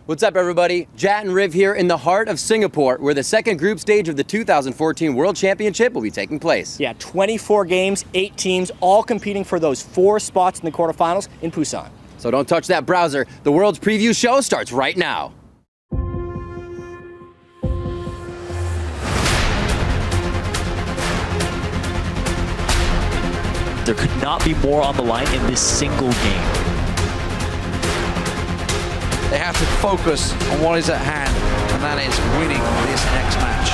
What's up, everybody? Jat and Riv here in the heart of Singapore, where the second group stage of the 2014 World Championship will be taking place. Yeah, 24 games, 8 teams, all competing for those 4 spots in the quarterfinals in Busan. So don't touch that browser. The World's Preview show starts right now. There could not be more on the line in this single game. They have to focus on what is at hand, and that is winning this next match.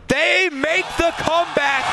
They make the comeback!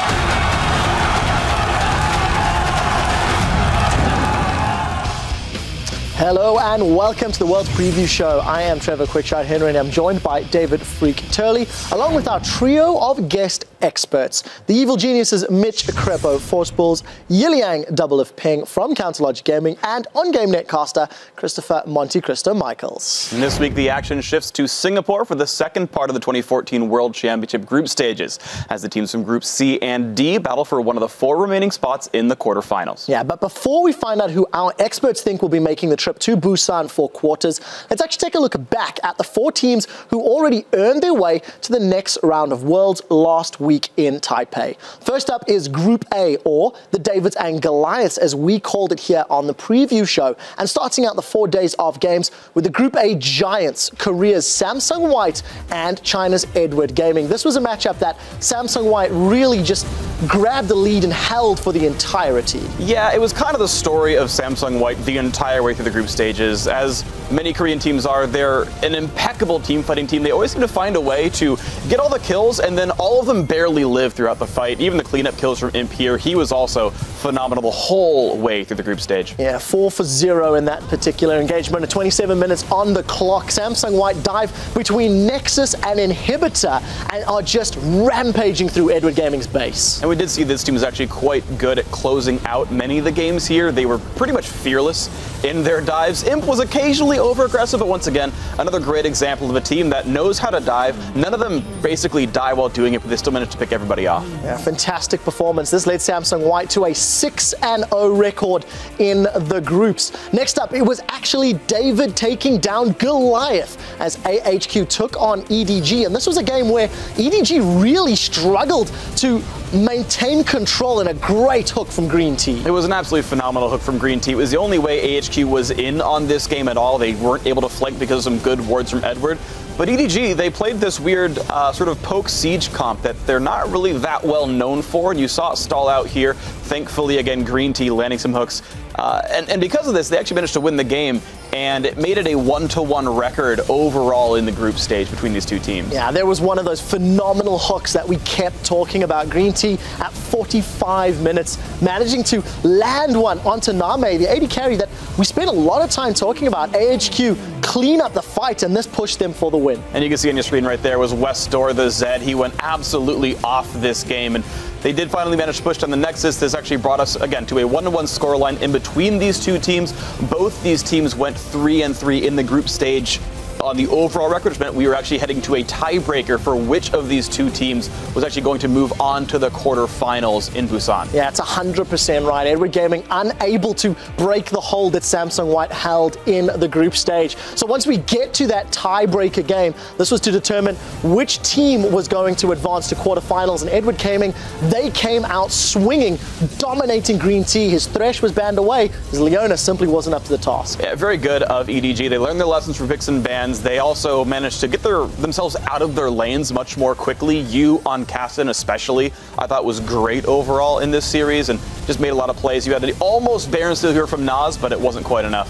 Hello and welcome to the World Preview Show. I am Trevor Quickshot Henry and I'm joined by David Freak Turley, along with our trio of guest experts. The evil geniuses Mitch Crepo, Force Bulls, Yiliang Double of Ping from Counterlogic Gaming, and on-game netcaster Christopher Monte Cristo Michaels. And this week the action shifts to Singapore for the second part of the 2014 World Championship group stages, as the teams from Group C and D battle for one of the 4 remaining spots in the quarterfinals. Yeah, but before we find out who our experts think will be making the trip to Busan for quarters, let's actually take a look back at the 4 teams who already earned their way to the next round of Worlds last week in Taipei. First up is Group A, or the Davids and Goliaths as we called it here on the preview show, and starting out the 4 days of games with the Group A giants, Korea's Samsung White and China's Edward Gaming. This was a matchup that Samsung White really just grabbed the lead and held for the entirety. Yeah, it was kind of the story of Samsung White the entire way through the group stages. As many Korean teams are, they're an impeccable team fighting team. They always seem to find a way to get all the kills, and then all of them barely live throughout the fight. Even the cleanup kills from Imp here, he was also phenomenal the whole way through the group stage. Yeah, 4 for 0 in that particular engagement. At 27 minutes on the clock, Samsung White dive between Nexus and Inhibitor and are just rampaging through Edward Gaming's base. And we did see this team was actually quite good at closing out many of the games here. They were pretty much fearless in their dives. Imp was occasionally over-aggressive, but once again, another great example of a team that knows how to dive. None of them basically die while doing it, but they still managed to pick everybody off. Yeah, fantastic performance. This led Samsung White to a 6-0 record in the groups. Next up, it was actually David taking down Goliath as AHQ took on EDG, and this was a game where EDG really struggled to maintain control, and a great hook from Green Tea. It was an absolutely phenomenal hook from Green Tea. It was the only way AHQ was in on this game at all. They weren't able to flank because of some good wards from Edward. But EDG, they played this weird sort of poke siege comp that they're not really that well known for, and you saw it stall out here. Thankfully, again, Green Tea landing some hooks. And because of this, they actually managed to win the game, and it made it a 1-to-1 record overall in the group stage between these two teams. Yeah, there was one of those phenomenal hooks that we kept talking about. Green Tea at 45 minutes, managing to land one onto Name, the AD carry that we spent a lot of time talking about. AHQ clean up the fight, and this pushed them for the win. And you can see on your screen right there was Westor, the Zed. He went absolutely off this game, and they did finally manage to push down the Nexus. This actually brought us, again, to a 1-to-1 scoreline in between these two teams. Both these teams went 3-3 in the group stage on the overall record, which meant we were actually heading to a tiebreaker for which of these two teams was actually going to move on to the quarterfinals in Busan. Yeah, it's 100% right. Edward Gaming unable to break the hold that Samsung White held in the group stage. So once we get to that tiebreaker game, this was to determine which team was going to advance to quarterfinals, and Edward Gaming, they came out swinging, dominating Green Tea. His Thresh was banned away, his Leona simply wasn't up to the task. Yeah, very good of EDG. They learned their lessons from picks and bans. They also managed to get themselves out of their lanes much more quickly. You on Cassin especially, I thought was great overall in this series and just made a lot of plays. You had an almost Baron steal here from Nas, but it wasn't quite enough.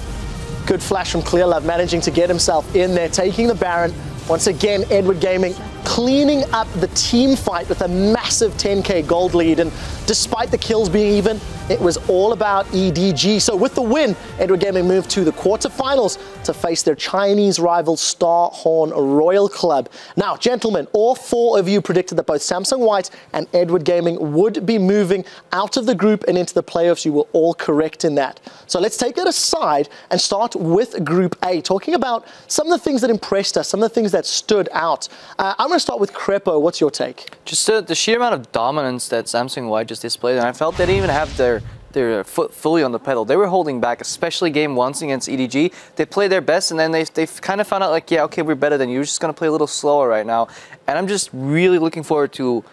Good flash from Clearlove, managing to get himself in there, taking the Baron. Once again, Edward Gaming cleaning up the team fight with a massive 10k gold lead, and despite the kills being even, it was all about EDG. So with the win, Edward Gaming moved to the quarterfinals to face their Chinese rival Starhorn Royal Club. Now, gentlemen, all 4 of you predicted that both Samsung White and Edward Gaming would be moving out of the group and into the playoffs. You were all correct in that. So let's take that aside and start with Group A, talking about some of the things that impressed us, some of the things that stood out. I'm going to start with Crepo. What's your take? Just the sheer amount of dominance that Samsung White just displayed, and I felt they didn't even have their their foot fully on the pedal. They were holding back, especially game 1 against EDG. They played their best, and then they kind of found out like, yeah, okay, we're better than you. We're just going to play a little slower right now. And I'm just really looking forward to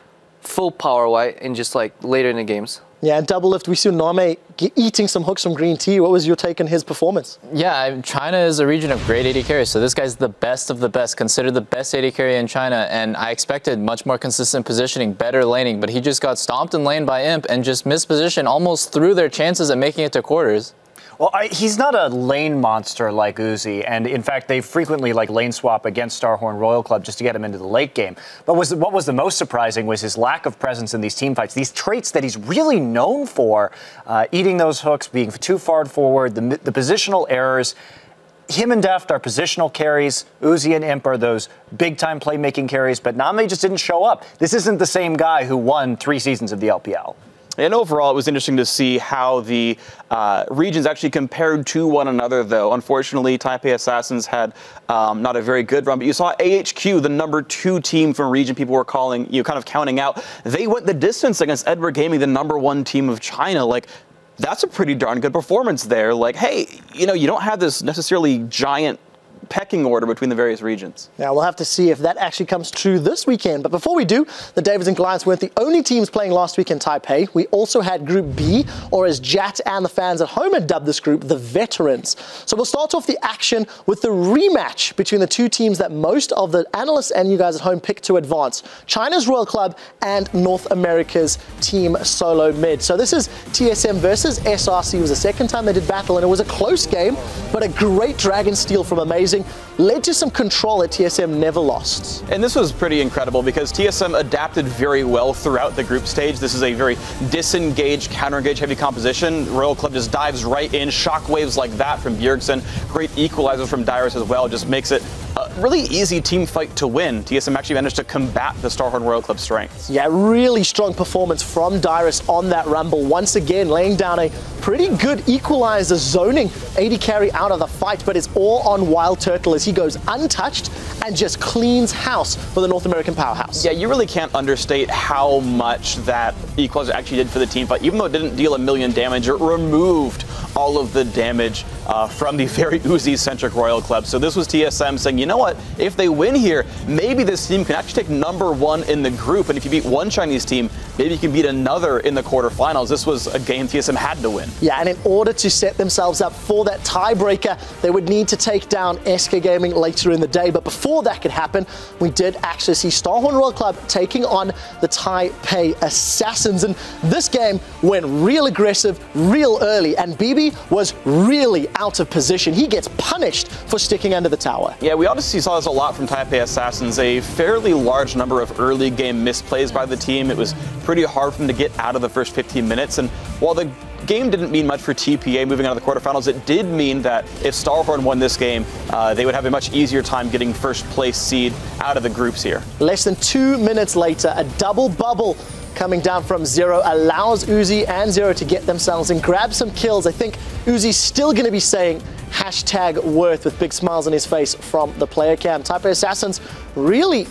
full power white and just like later in the games. Yeah, and double lift, we see Name eating some hooks from Green Tea. What was your take on his performance? Yeah, China is a region of great AD carries, so this guy's the best of the best, considered the best AD carry in China, and I expected much more consistent positioning, better laning, but he just got stomped in lane by Imp and just missed position, almost threw their chances at making it to quarters. Well, he's not a lane monster like Uzi, and in fact, they frequently like lane swap against Starhorn Royal Club just to get him into the late game. But what was the most surprising was his lack of presence in these team fights. These traits that he's really known for, eating those hooks, being too far forward, the positional errors. Him and Deft are positional carries. Uzi and Imp are those big-time playmaking carries, but Name just didn't show up. This isn't the same guy who won 3 seasons of the LPL. And overall, it was interesting to see how the regions actually compared to one another, though. Unfortunately, Taipei Assassins had not a very good run, but you saw AHQ, the #2 team from region people were calling, kind of counting out. They went the distance against Edward Gaming, the #1 team of China. Like, that's a pretty darn good performance there. Like, hey, you don't have this necessarily giant pecking order between the various regions. Yeah, we'll have to see if that actually comes true this weekend. But before we do, the Davids and Goliaths weren't the only teams playing last week in Taipei. We also had Group B, or as Jat and the fans at home had dubbed this group, the Veterans. So we'll start off the action with the rematch between the 2 teams that most of the analysts and you guys at home picked to advance. China's Royal Club and North America's Team Solo Mid. So this is TSM versus SRC. It was the second time they did battle, and it was a close game, but a great Dragon Steal from Amazing led to some control that TSM never lost. And this was pretty incredible because TSM adapted very well throughout the group stage. This is a very disengaged, counter-engaged heavy composition. Royal Club just dives right in, shockwaves like that from Bjergsen, great equalizers from Dyrus as well, just makes it a really easy team fight to win. TSM actually managed to combat the Starhorn Royal Club strengths. Yeah, really strong performance from Dyrus on that rumble. Once again, laying down a pretty good equalizer, zoning AD carry out of the fight, but it's all on Wild Turtle as he goes untouched and just cleans house for the North American powerhouse. Yeah, you really can't understate how much that equalizer actually did for the team fight. Even though it didn't deal 1,000,000 damage, it removed all of the damage from the very Uzi-centric Royal Club. So this was TSM saying, you know what, if they win here, maybe this team can actually take #1 in the group, and if you beat one Chinese team, maybe you can beat another in the quarterfinals. This was a game TSM had to win. Yeah, and in order to set themselves up for that tiebreaker, they would need to take down SK Gaming later in the day. But before that could happen, we did actually see Starhorn Royal Club taking on the Taipei Assassins. And this game went real aggressive, real early, and BB was really out of position. He gets punished for sticking under the tower. Yeah, we obviously saw this a lot from Taipei Assassins, a fairly large number of early game misplays by the team. It was pretty hard for them to get out of the first 15 minutes, and while the game didn't mean much for TPA moving out of the quarterfinals, it did mean that if Starhorn won this game, they would have a much easier time getting first place seed out of the groups here. Less than 2 minutes later, a double bubble coming down from Zero allows Uzi and Zero to get themselves and grab some kills. I think Uzi's still going to be saying #worth with big smiles on his face from the player cam. Taipei Assassins really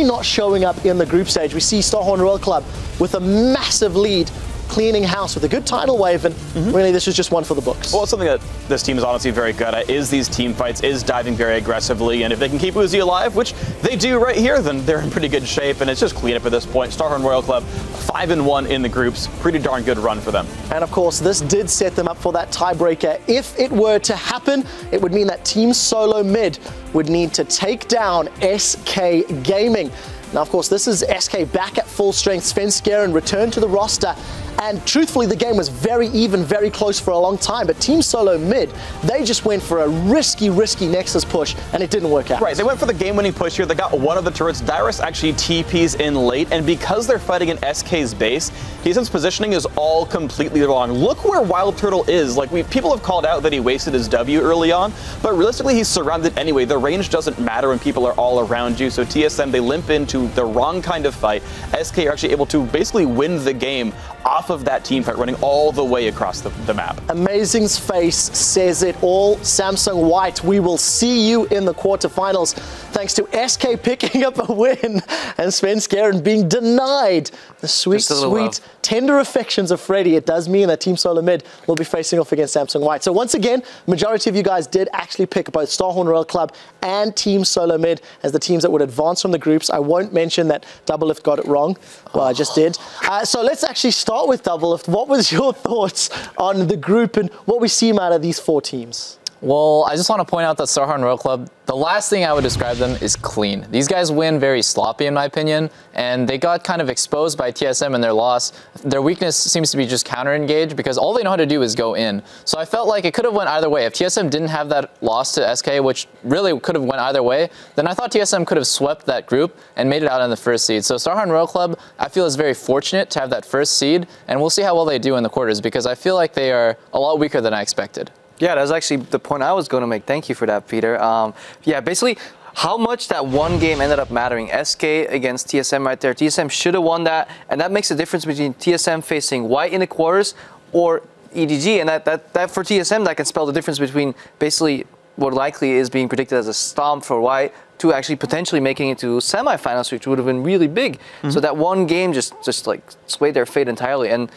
not showing up in the group stage. We see Starhorn Royal Club with a massive lead, cleaning house with a good tidal wave, and really this was just one for the books. Well, something that this team is honestly very good at is these team fights, is diving very aggressively, and if they can keep Uzi alive, which they do right here, then they're in pretty good shape, and it's just cleanup at this point. Starhorn Royal Club 5-1 in the groups, pretty darn good run for them. And of course, this did set them up for that tiebreaker. If it were to happen, it would mean that Team Solo Mid would need to take down SK Gaming. Now, of course, this is SK back at full strength. Sven Skeren returned to the roster. And truthfully, the game was very even, very close for a long time. But Team Solo Mid, they just went for a risky Nexus push, and it didn't work out. Right, they went for the game-winning push here. They got one of the turrets. Dyrus actually TPs in late, and because they're fighting in SK's base, TSM's positioning is all completely wrong. Look where Wild Turtle is. Like, people have called out that he wasted his W early on, but realistically, he's surrounded anyway. The range doesn't matter when people are all around you, so TSM, they limp into the wrong kind of fight. SK are actually able to basically win the game off of that team fight, running all the way across the map. Amazing's face says it all. Samsung White, we will see you in the quarterfinals. Thanks to SK picking up a win and Svenskeren being denied the sweet, sweet, tender affections of Freddy. It does mean that Team Solar Mid will be facing off against Samsung White. So once again, majority of you guys did actually pick both Starhorn Royal Club and Team Solar Mid as the teams that would advance from the groups. I won't mention that Doublelift got it wrong. Well, I just did. So let's actually start with Doublelift. What was your thoughts on the group and what we see out of these 4 teams? Well, I just want to point out that Starhorn Royal Club, the last thing I would describe them is clean. These guys win very sloppy in my opinion, and they got kind of exposed by TSM in their loss. Their weakness seems to be just counter-engage because all they know how to do is go in. So I felt like it could have went either way. If TSM didn't have that loss to SK, which really could have went either way, then I thought TSM could have swept that group and made it out in the first seed. So Starhorn Royal Club, I feel, is very fortunate to have that first seed, and we'll see how well they do in the quarters because I feel like they are a lot weaker than I expected. Yeah, that was actually the point I was going to make. Thank you for that, Peter. Yeah, basically, how much that one game ended up mattering. SK against TSM right there. TSM should have won that, and that makes a difference between TSM facing White in the quarters or EDG, and that for TSM, that can spell the difference between basically what likely is being predicted as a stomp for White to actually potentially making it to semifinals, which would have been really big. So that one game just like swayed their fate entirely. And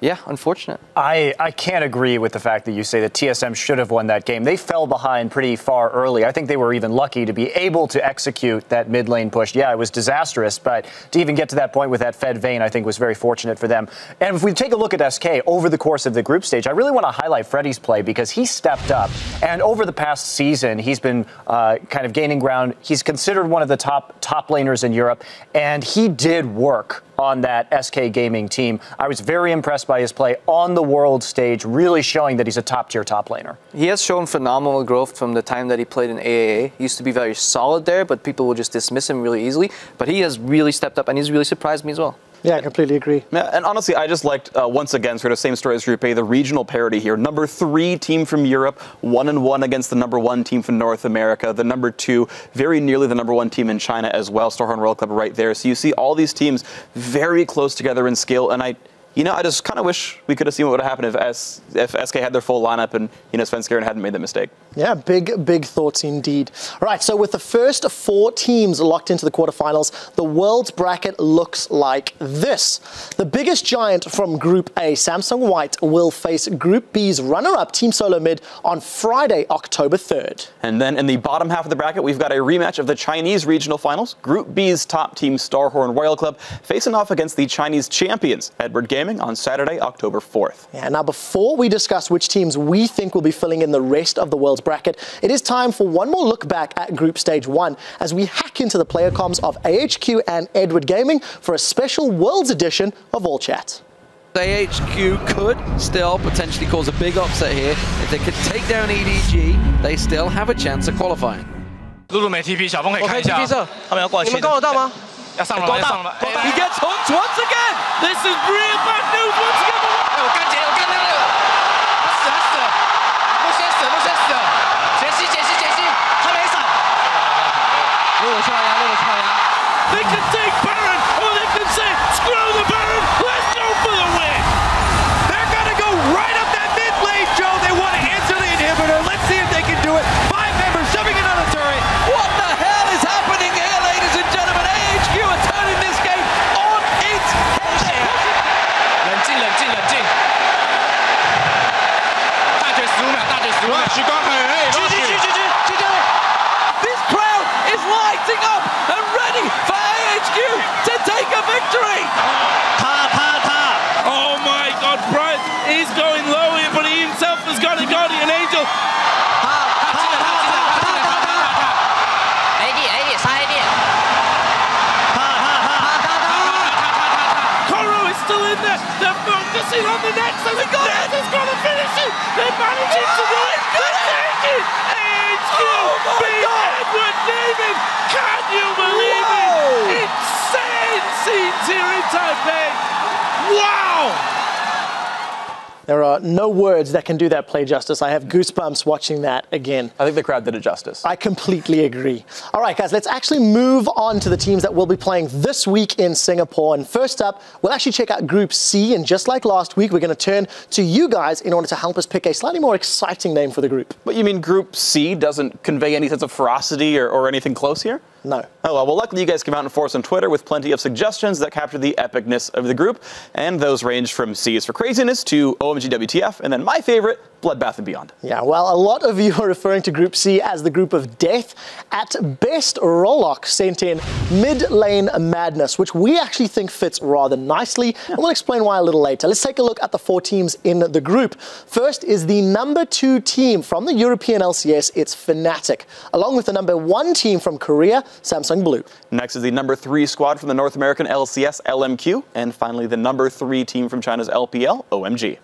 yeah, unfortunate. I can't agree with the fact that you say that TSM should have won that game. They fell behind pretty far early. I think they were even lucky to be able to execute that mid lane push. Yeah, it was disastrous, but to even get to that point with that fed vayne, I think was very fortunate for them. And if we take a look at SK over the course of the group stage, I really want to highlight Freddy's play because he stepped up. And over the past season, he's been kind of gaining ground. He's considered one of the top laners in Europe, and he did work on that SK Gaming team. I was very impressed by his play on the world stage, really showing that he's a top-tier top laner. He has shown phenomenal growth from the time that he played in AAA. He used to be very solid there, but people will just dismiss him really easily. But he has really stepped up, and he's really surprised me as well. Yeah, I completely agree. Yeah, and honestly, I just liked, once again, sort of same story as Group A, the regional parity here. Number 3 team from Europe, 1-1 against the number 1 team from North America. The number 2, very nearly the number 1 team in China as well. Starhorn Royal Club right there. So you see all these teams very close together in skill, and I just kind of wish we could have seen what would have happened if SK had their full lineup and, Svenskeren hadn't made that mistake. Yeah, big thoughts indeed. All right, so with the first 4 teams locked into the quarterfinals, the world's bracket looks like this. The biggest giant from Group A, Samsung White, will face Group B's runner-up, Team Solar Mid, on Friday, October 3rd. And then in the bottom half of the bracket, we've got a rematch of the Chinese regional finals. Group B's top team, Starhorn Royal Club, facing off against the Chinese champions, Edward Gaming, on Saturday, October 4th. Yeah, now before we discuss which teams we think will be filling in the rest of the world's bracket, it is time for one more look back at Group Stage 1 as we hack into the player comms of AHQ and Edward Gaming for a special Worlds edition of All Chat. AHQ could still potentially cause a big upset here. If they could take down EDG, they still have a chance of qualifying. 露露美 TP 小峰可以看一下，他们要挂线。你们跟我到吗？要上了，要上了。He gets hooked once again. This is real bad news once again. 我干姐，我干那个，他死了，陆先死了，解析，他没闪。露露出来呀，露露出来呀。They can take Baron, or they can say, screw the Baron, let's go for the win. They're gonna go right up that mid lane, Joe. They want to answer the inhibitor. Let's see if they can do it. 5 members shoving it on the turret. What the hell is happening here, ladies and gentlemen? AHQ are turning this game on its head. 冷静。大绝15秒，时光很GG。This crowd is lighting up and ready for AHQ to take a victory. Oh my God, Brian is going low here, but he himself has got a guardian angel. Koro is still in there. They're focusing on the next. And the Nets has got to finish it. They're managing to do it. AHQ beat Edward Gaming. Can you believe it? Insane scenes here in Taipei. Wow! There are no words that can do that play justice. I have goosebumps watching that again. I think the crowd did it justice. I completely agree. All right, guys, let's actually move on to the teams that will be playing this week in Singapore. And first up, we'll actually check out Group C. And just like last week, we're going to turn to you guys in order to help us pick a slightly more exciting name for the group. But you mean Group C doesn't convey any sense of ferocity or anything close here? No. Oh, well, luckily you guys came out in force on Twitter with plenty of suggestions that capture the epicness of the group. And those range from C is for craziness to OMG WTF, and then my favorite, Bloodbath and Beyond. Yeah, well, a lot of you are referring to Group C as the group of death. At best, Rollock sent in mid-lane madness, which we actually think fits rather nicely, and we'll explain why a little later. Let's take a look at the 4 teams in the group. First is the number 2 team from the European LCS, it's Fnatic, along with the number 1 team from Korea, Samsung Blue. Next is the number 3 squad from the North American LCS, LMQ, and finally the number 3 team from China's LPL, OMG.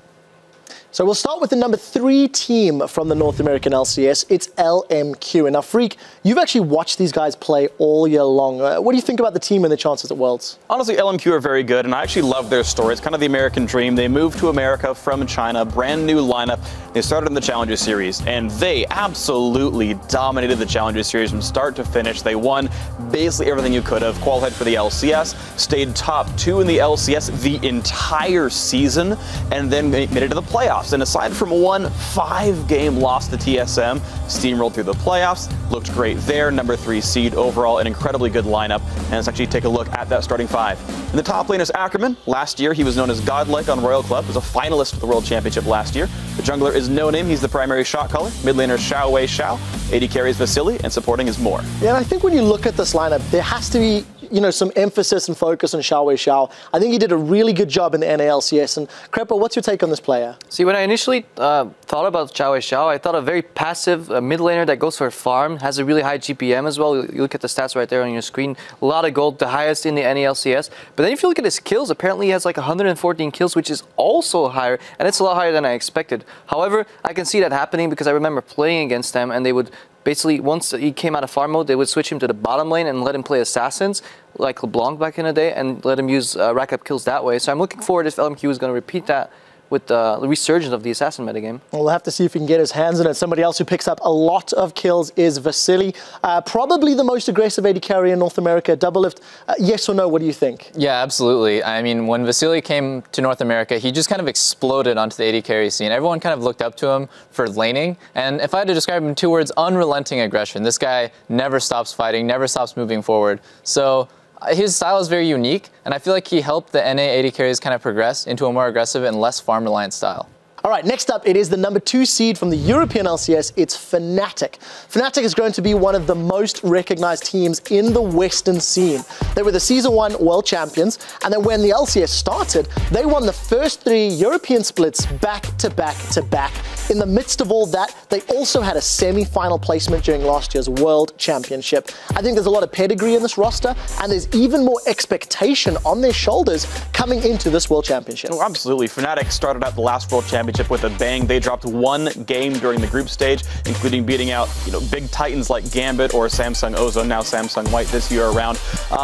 So we'll start with the number 3 team from the North American LCS. It's LMQ. And now, Freak, you've actually watched these guys play all year long. What do you think about the team and the chances at Worlds? Honestly, LMQ are very good, and I actually love their story. It's kind of the American dream. They moved to America from China, brand new lineup. They started in the Challenger Series, and they absolutely dominated the Challenger Series from start to finish. They won basically everything you could have, qualified for the LCS, stayed top 2 in the LCS the entire season, and then made it to the playoffs. And aside from one 5-game loss to TSM, steamrolled through the playoffs, looked great there, number 3 seed overall, an incredibly good lineup. And let's actually take a look at that starting 5. In the top lane is Ackerman. Last year, he was known as Godlike on Royal Club, was a finalist for the World Championship last year. The jungler is No Name, he's the primary shot caller. Mid laner is Xiao Wei Xiao. AD carries Vasily, and supporting is Moore. Yeah, and I think when you look at this lineup, there has to be some emphasis and focus on Xiao Wei Xiao. I think he did a really good job in the NALCS. And Crepa, what's your take on this player? See, when I initially thought about Xiao Wei Xiao, I thought a very passive mid laner that goes for farm, has a really high GPM as well. You look at the stats right there on your screen, a lot of gold, the highest in the NALCS. But then if you look at his kills, apparently he has like 114 kills, which is also higher, and it's a lot higher than I expected. However, I can see that happening because I remember playing against them, and they would basically, once he came out of farm mode, they would switch him to the bottom lane and let him play assassins, like LeBlanc back in the day, and let him use rack up kills that way. So I'm looking forward if LMQ is going to repeat that with the resurgence of the assassin metagame. Well, we'll have to see if he can get his hands on it. Somebody else who picks up a lot of kills is Vasily. Probably the most aggressive AD carry in North America. Double lift, yes or no, what do you think? Yeah, absolutely. I mean, when Vasily came to North America, he just kind of exploded onto the AD carry scene. Everyone kind of looked up to him for laning. And if I had to describe him in 2 words, unrelenting aggression. This guy never stops fighting, never stops moving forward. So his style is very unique, and I feel like he helped the NA AD carries kind of progress into a more aggressive and less farm-reliant style. All right, next up, it is the number 2 seed from the European LCS. It's Fnatic. Fnatic is going to be one of the most recognized teams in the Western scene. They were the Season 1 World Champions, and then when the LCS started, they won the first 3 European splits back to back to back. In the midst of all that, they also had a semi-final placement during last year's World Championship. I think there's a lot of pedigree in this roster, and there's even more expectation on their shoulders coming into this World Championship. Oh, absolutely. Fnatic started out the last World Championship with a bang. They dropped 1 game during the group stage, including beating out big titans like Gambit or Samsung Ozone, now Samsung White this year around.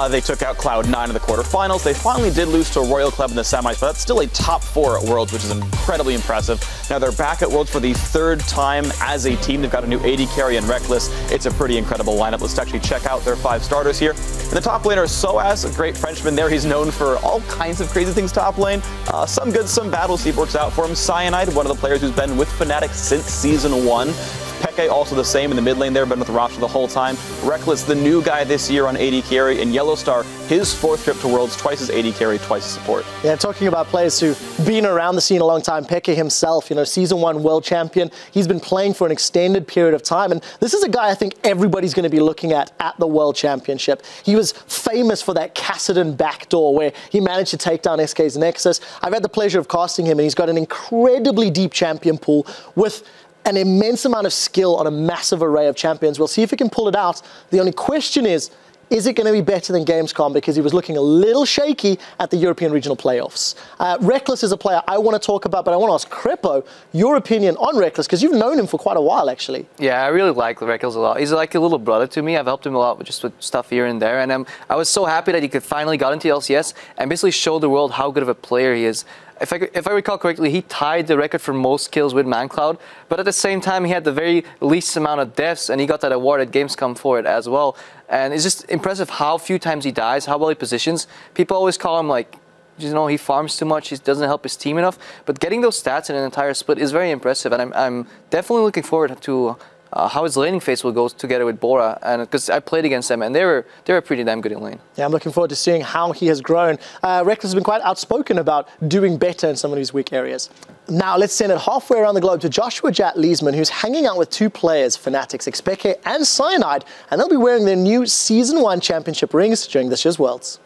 They took out Cloud9 in the quarterfinals. They finally did lose to Royal Club in the semis, but that's still a top 4 at Worlds, which is incredibly impressive. Now they're back at Worlds for the 3rd time as a team. They've got a new AD carry and Reckless. It's a pretty incredible lineup. Let's actually check out their 5 starters here. In the top laner, Soaz, a great Frenchman there. He's known for all kinds of crazy things top lane. Some good, some bad. We'll see if it works out for him. Cyanide, one of the players who's been with Fnatic since Season 1. Peke also the same in the mid lane there, been with the roster the whole time. Reckless, the new guy this year on AD carry. And Yellowstar, his 4th trip to Worlds, twice as AD carry, twice as support. Yeah, talking about players who've been around the scene a long time, Peke himself, Season 1 World Champion. He's been playing for an extended period of time. And this is a guy I think everybody's going to be looking at the World Championship. He was famous for that Kassadin backdoor where he managed to take down SK's Nexus. I've had the pleasure of casting him, and he's got an incredibly deep champion pool with an immense amount of skill on a massive array of champions. We'll see if he can pull it out. The only question is it going to be better than Gamescom? Because he was looking a little shaky at the European Regional Playoffs. Reckless is a player I want to talk about, but I want to ask Crepo your opinion on Reckless, because you've known him for quite a while, actually. Yeah, I really like Reckless a lot. He's like a little brother to me. I've helped him a lot with stuff here and there, and I was so happy that he could finally got into LCS and basically show the world how good of a player he is. if I recall correctly, he tied the record for most kills with ManCloud, but at the same time, he had the very least amount of deaths, and he got that award at Gamescom for it as well. And it's just impressive how few times he dies, how well he positions. People always call him like, you know, he farms too much, he doesn't help his team enough, but getting those stats in an entire split is very impressive, and I'm definitely looking forward to how his laning phase will go together with Bora, and because I played against them and they were pretty damn good in lane. Yeah, I'm looking forward to seeing how he has grown. Reckless has been quite outspoken about doing better in some of these weak areas. Now let's send it halfway around the globe to Joshua Jat Leesman, who's hanging out with two players, Fnatic's FLICKR and Cyanide, and they'll be wearing their new Season 1 championship rings during this year's Worlds.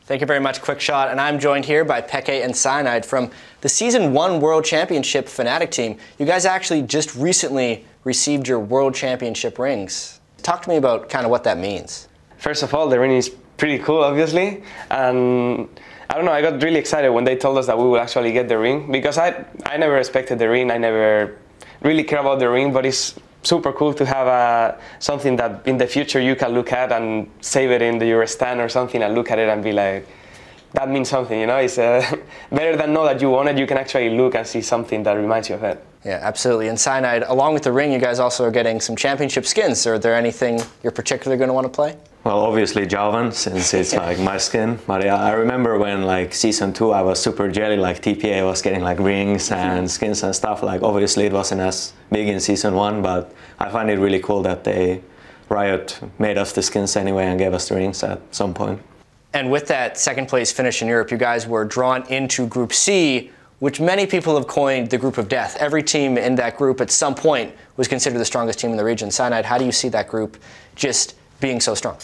Thank you very much, Quickshot, and I'm joined here by FLICKR and Cyanide from the Season 1 World Championship Fnatic team. You guys actually just recently received your World Championship rings. Talk to me about kind of what that means. First of all, the ring is pretty cool, obviously, and I don't know, I got really excited when they told us that we would actually get the ring, because I never expected the ring, I never really care about the ring, but it's super cool to have something that in the future you can look at and save it in your stand or something and look at it and be like, that means something, you know? It's better than know that you want it, you can actually look and see something that reminds you of it. Yeah, absolutely. And Cyanide, along with the ring, you guys also are getting some championship skins. Are there anything you're particularly going to want to play? Well, obviously Javan, since it's like my skin. But yeah, I remember when like Season 2, I was super jelly, like TPA was getting like rings and skins and stuff. Like obviously it wasn't as big in Season 1, but I find it really cool that Riot made us the skins anyway and gave us the rings at some point. And with that second place finish in Europe, you guys were drawn into Group C, which many people have coined the group of death. Every team in that group at some point was considered the strongest team in the region. Cyanide, how do you see that group just being so strong?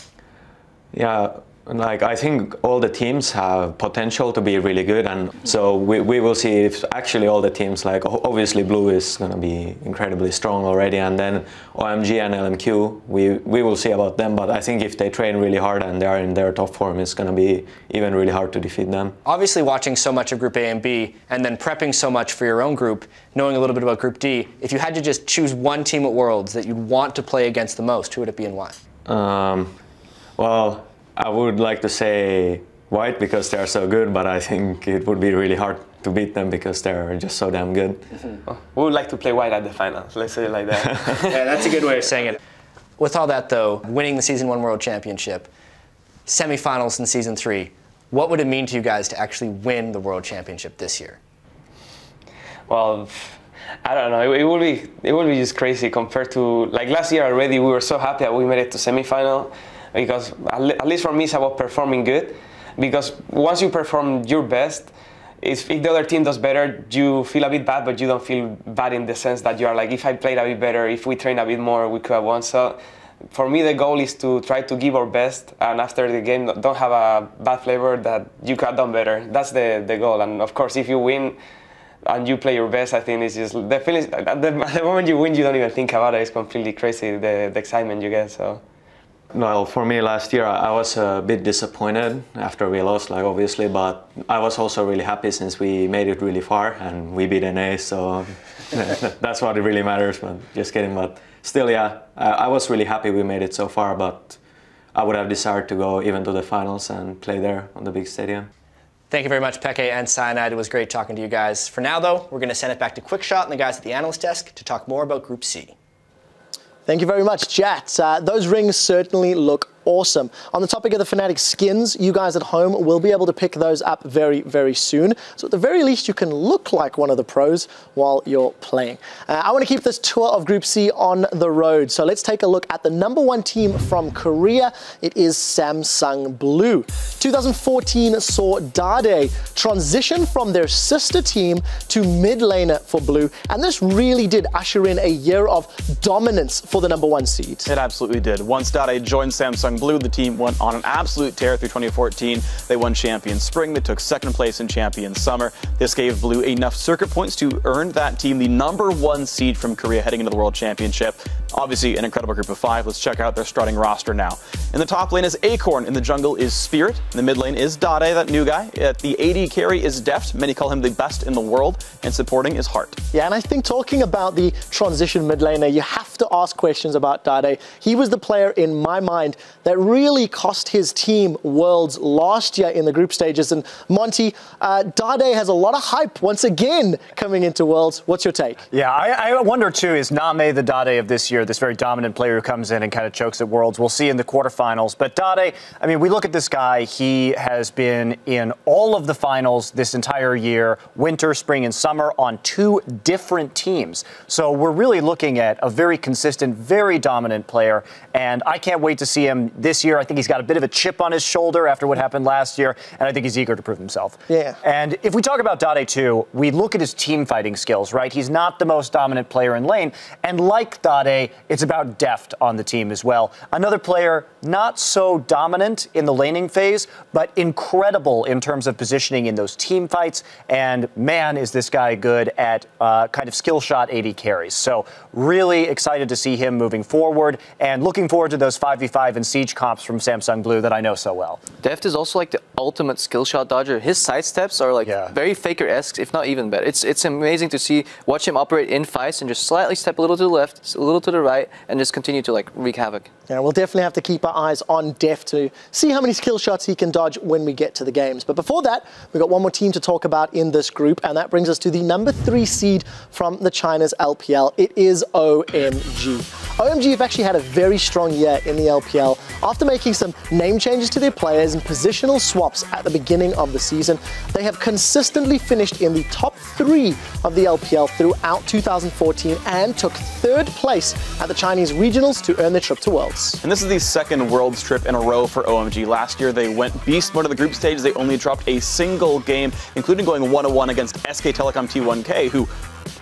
Yeah, like I think all the teams have potential to be really good, and so we will see if actually all the teams, like obviously Blue is going to be incredibly strong already, and then OMG and LMQ, we will see about them, but I think if they train really hard and they are in their top form, it's going to be even really hard to defeat them. Obviously watching so much of Group A and B, and then prepping so much for your own group, knowing a little bit about Group D, if you had to just choose one team at Worlds that you'd want to play against the most, who would it be and why? Well, I would like to say White because they're so good, but I think it would be really hard to beat them because they're just so damn good. We would like to play White at the finals, let's say it like that. Yeah, that's a good way of saying it. With all that though, winning the Season 1 World Championship, semifinals in Season 3, what would it mean to you guys to actually win the World Championship this year? Well, I don't know, it would be just crazy compared to, like last year already, we were so happy that we made it to semifinal. Because at least for me, it's about performing good. Because once you perform your best, if the other team does better, you feel a bit bad, but you don't feel bad in the sense that you are like, if I played a bit better, if we trained a bit more, we could have won. So for me, the goal is to try to give our best, and after the game, don't have a bad flavor that you could have done better. That's the goal. And of course, if you win and you play your best, I think it's just the feeling. At the moment you win, you don't even think about it. It's completely crazy, the excitement you get. So. Well, for me last year, I was a bit disappointed after we lost, like obviously, but I was also really happy since we made it really far and we beat NA, so that's what it really matters, but just kidding. But still, yeah, I was really happy we made it so far, but I would have desired to go even to the finals and play there on the big stadium. Thank you very much, FLICKR and Cyanide. It was great talking to you guys. For now, though, we're going to send it back to Quickshot and the guys at the analyst desk to talk more about Group C. Thank you very much, Jat. Those rings certainly look awesome. On the topic of the Fnatic skins, you guys at home will be able to pick those up very, very soon. So at the very least, you can look like one of the pros while you're playing. I want to keep this tour of Group C on the road. So let's take a look at the #1 team from Korea. It is Samsung Blue. 2014 saw Dade transition from their sister team to mid laner for Blue. And this really did usher in a year of dominance for the #1 seed. It absolutely did. Once Dade joined Samsung Blue, the team went on an absolute tear through 2014. They won Champions Spring, they took second place in Champions Summer. This gave Blue enough circuit points to earn that team the #1 seed from Korea heading into the World Championship. Obviously, an incredible group of 5. Let's check out their starting roster now. In the top lane is Acorn. In the jungle is Spirit. In the mid lane is Dade, that new guy. At the AD carry is Deft. Many call him the best in the world. And supporting is Heart. Yeah, and I think talking about the transition mid laner, you have to ask questions about Dade. He was the player in my mind that really cost his team Worlds last year in the group stages. And Monty, Dade has a lot of hype once again coming into Worlds. What's your take? Yeah, I wonder too, is Name the Dade of this year, this very dominant player who comes in and kind of chokes at Worlds? We'll see in the quarterfinals. But Dade, I mean, we look at this guy, he has been in all of the finals this entire year, winter, spring, and summer, on 2 different teams. So we're really looking at a very consistent, very dominant player, and I can't wait to see him this year. I think he's got a bit of a chip on his shoulder after what happened last year, and I think he's eager to prove himself. Yeah. And if we talk about Dade too, we look at his team fighting skills, right? He's not the most dominant player in lane, and like Dade, it's about deft on the team as well. Another player not so dominant in the laning phase, but incredible in terms of positioning in those team fights, and man, is this guy good at kind of skill shot AD carries. So really excited to see him moving forward, and looking forward to those 5v5 and Siege comps from Samsung Blue that I know so well. Deft is also like the ultimate skill shot dodger. His sidesteps are like very Faker-esque, if not even better. It's amazing to watch him operate in fights and just slightly step a little to the left, a little to the right, and just continue to like wreak havoc. Yeah, we'll definitely have to keep our eyes on Deft to see how many skill shots he can dodge when we get to the games. But before that, we've got one more team to talk about in this group, and that brings us to the number 3 seed from the China's LPL. It is OMG. OMG have actually had a very strong year in the LPL. After making some name changes to their players and positional swaps at the beginning of the season, they have consistently finished in the top 3 of the LPL throughout 2014 and took 3rd place at the Chinese regionals to earn their trip to Worlds. And this is the 2nd Worlds trip in a row for OMG. Last year, they went beast mode of the group stage. They only dropped a single game, including going 1-1 against SK Telecom T1K, who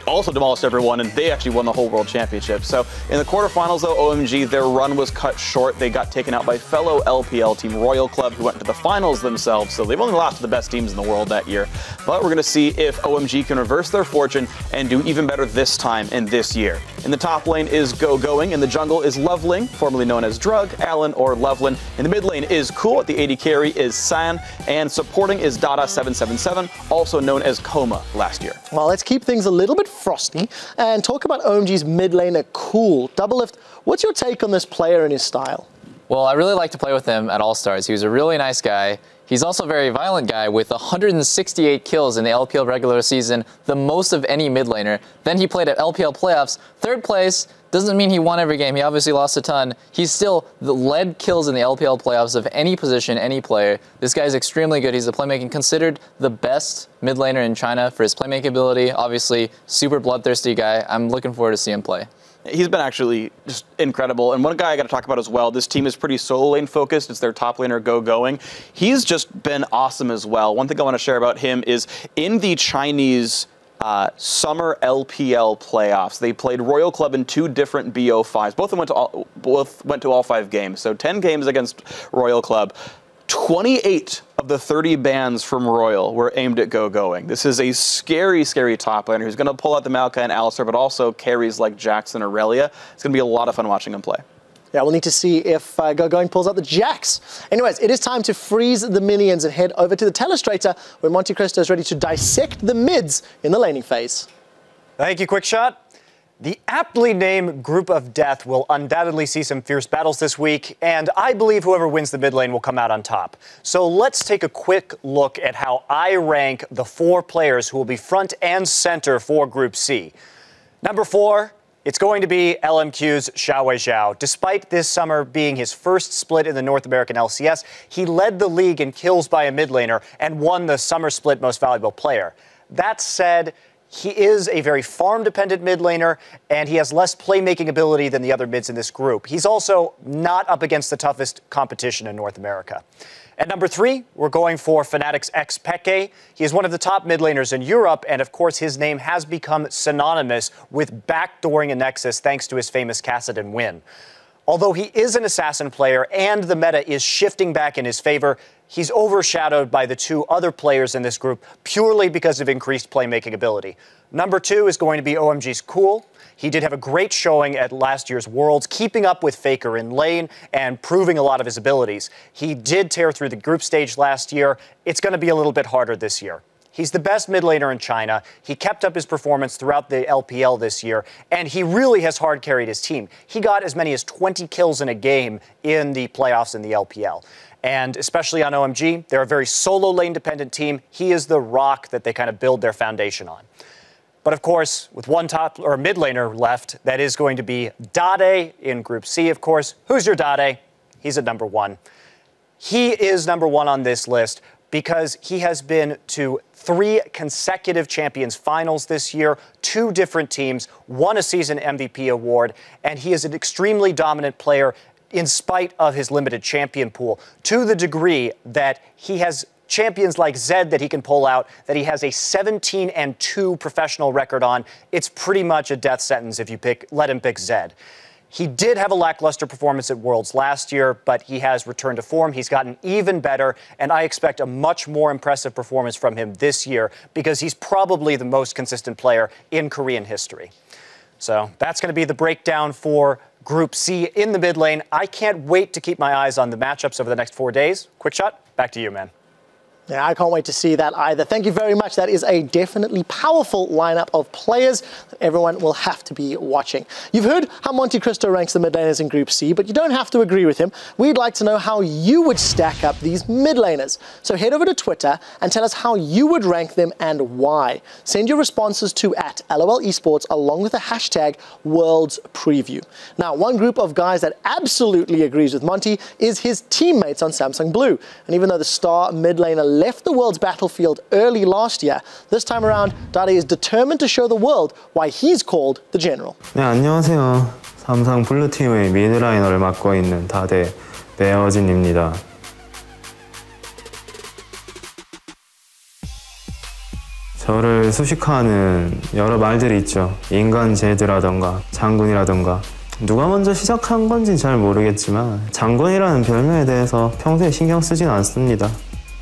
also demolished everyone, and they actually won the whole World Championship. So in the quarterfinals, though, OMG, their run was cut short. They got taken out by fellow LPL team Royal Club, who went to the finals themselves. So they've only lost to the best teams in the world that year. But we're going to see if OMG can reverse their fortune and do even better this time and this year. In the top lane is Going. In the jungle is Loveling, formerly known as Drug, Allen, or Loveland. In the mid lane is Cool. At the AD carry is San. And supporting is Dada777, also known as Coma last year. Well, let's keep things a little bit frosty and talk about OMG's mid laner Cool. Doublelift, what's your take on this player and his style? Well, I really like to play with him at All Stars. He was a really nice guy. He's also a very violent guy with 168 kills in the LPL regular season, the most of any mid laner. Then he played at LPL playoffs, 3rd place. Doesn't mean he won every game. He obviously lost a ton. He's still the led kills in the LPL playoffs of any position, any player. This guy's extremely good. He's the playmaking, considered the best mid laner in China for his playmaking ability. Obviously, super bloodthirsty guy. I'm looking forward to see him play. He's been actually just incredible. And one guy I got to talk about as well, this team is pretty solo lane focused. It's their top laner Going. He's just been awesome as well. One thing I want to share about him is in the Chinese summer LPL playoffs, they played Royal Club in 2 different BO5s. Both went to all 5 games. So 10 games against Royal Club. 28 of the 30 bans from Royal were aimed at Going. This is a scary, scary top laner who's going to pull out the Maokai and Alistar, but also carries like Jax and Aurelia. It's going to be a lot of fun watching him play. Yeah, we'll need to see if Going pulls out the Jax. Anyways, it is time to freeze the minions and head over to the Telestrator, where Monte Cristo is ready to dissect the mids in the laning phase. Thank you, Quickshot. The aptly named Group of Death will undoubtedly see some fierce battles this week, and I believe whoever wins the mid lane will come out on top. So let's take a quick look at how I rank the 4 players who will be front and center for Group C. Number 4, it's going to be LMQ's Xiaowei Zhao. Despite this summer being his first split in the North American LCS, he led the league in kills by a mid laner and won the summer split most valuable player. That said, he is a very farm-dependent mid laner, and he has less playmaking ability than the other mids in this group. He's also not up against the toughest competition in North America. At number 3, we're going for Fnatic's Peke. He is one of the top mid laners in Europe, and of course his name has become synonymous with backdooring a Nexus thanks to his famous Kassadin win. Although he is an assassin player and the meta is shifting back in his favor, he's overshadowed by the two other players in this group purely because of increased playmaking ability. Number 2 is going to be OMG's Cool. He did have a great showing at last year's Worlds, keeping up with FLICKR in lane and proving a lot of his abilities. He did tear through the group stage last year. It's going to be a little bit harder this year. He's the best mid laner in China. He kept up his performance throughout the LPL this year, and he really has hard carried his team. He got as many as 20 kills in a game in the playoffs in the LPL. And especially on OMG, they're a very solo lane dependent team. He is the rock that they kind of build their foundation on. But of course, with one top or mid laner left, that is going to be Dade in Group C, of course. Who's your Dade? He's at number 1. He is number 1 on this list because he has been to 3 consecutive Champions Finals this year, 2 different teams, won a season MVP award, and he is an extremely dominant player in spite of his limited champion pool, to the degree that he has champions like Zed that he can pull out, that he has a 17-2 professional record on. It's pretty much a death sentence if you let him pick Zed. He did have a lackluster performance at Worlds last year, but he has returned to form. He's gotten even better, and I expect a much more impressive performance from him this year because he's probably the most consistent player in Korean history. So that's going to be the breakdown for Group C in the mid lane. I can't wait to keep my eyes on the matchups over the next 4 days. Quick shot, back to you, man. Yeah, I can't wait to see that either. Thank you very much. That is a definitely powerful lineup of players that everyone will have to be watching. You've heard how Monte Cristo ranks the mid laners in Group C, but you don't have to agree with him. We'd like to know how you would stack up these mid laners. So head over to Twitter and tell us how you would rank them and why. Send your responses to @LOL Esports along with the hashtag Worlds Preview. Now, one group of guys that absolutely agrees with Monty is his teammates on Samsung Blue. And even though the star mid laner left the world's battlefield early last year, this time around, Dade is determined to show the world why he's called the General. 네, 안녕하세요. 삼성 블루팀의 미드라이너를 맡고 있는 다데 배어진입니다. 저를 수식하는 여러 말들이 있죠. 인간 제드라던가 장군이라던가. 누가 먼저 시작한 건지 잘 모르겠지만 장군이라는 별명에 대해서 평소에 신경 쓰진 않습니다.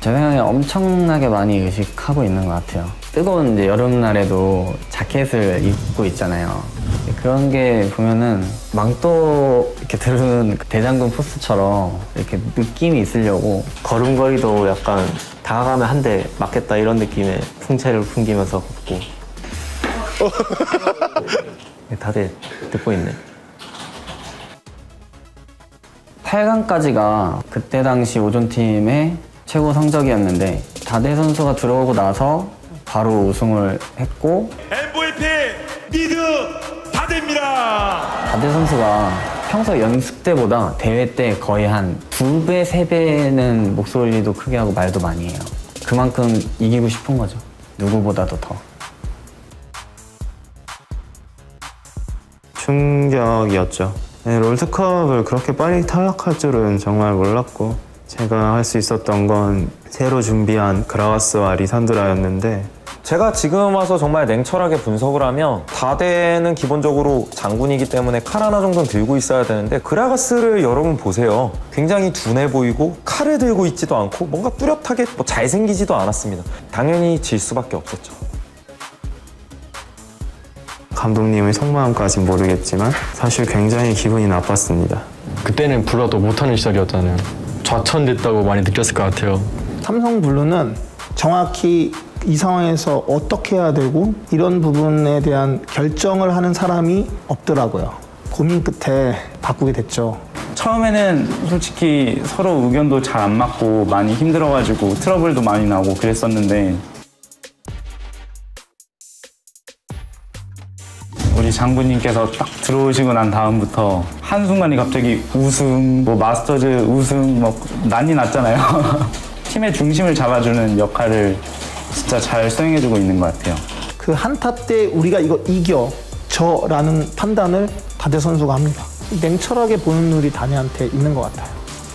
제 생각에 엄청나게 많이 의식하고 있는 것 같아요. 뜨거운 이제 여름날에도 자켓을 입고 있잖아요. 그런 게 보면은 망토 이렇게 들은 대장군 포스처럼 이렇게 느낌이 있으려고 걸음걸이도 약간 다가가면 한 대 맞겠다 이런 느낌의 풍채를 풍기면서 걷고. 다들 듣고 있네. 8강까지가 그때 당시 오존팀의 최고 성적이었는데 다데 선수가 들어오고 나서 바로 우승을 했고 MVP 미드 다데입니다. 다데 선수가 평소 연습 때보다 대회 때 거의 한 2배, 3배는 목소리도 크게 하고 말도 많이 해요. 그만큼 이기고 싶은 거죠. 누구보다도 더. 충격이었죠. 네, 롤드컵을 그렇게 빨리 탈락할 줄은 정말 몰랐고 제가 할 수 있었던 건 새로 준비한 그라가스와 리산드라였는데 제가 지금 와서 정말 냉철하게 분석을 하면 다데는 기본적으로 장군이기 때문에 칼 하나 정도는 들고 있어야 되는데 그라가스를 여러분 보세요. 굉장히 둔해 보이고 칼을 들고 있지도 않고 뭔가 뚜렷하게 잘생기지도 않았습니다. 당연히 질 수밖에 없었죠. 감독님의 속마음까진 모르겠지만 사실 굉장히 기분이 나빴습니다. 그때는 불러도 못하는 시절이었잖아요. 좌천됐다고 많이 느꼈을 것 같아요. 삼성블루는 정확히 이 상황에서 어떻게 해야 되고 이런 부분에 대한 결정을 하는 사람이 없더라고요. 고민 끝에 바꾸게 됐죠. 처음에는 솔직히 서로 의견도 잘 안 맞고 많이 힘들어가지고 트러블도 많이 나고 그랬었는데 우리 장군님께서 딱 들어오시고 난 다음부터 한순간에 갑자기 우승, 마스터즈 우승 난리 났잖아요. 팀의 중심을 잡아주는 역할을 진짜 잘 수행해주고 있는 것 같아요. 그 한타 때 우리가 이거 이겨줘라는 판단을 다데 선수가 합니다. 냉철하게 보는 눈이 다데한테 있는 것 같아요.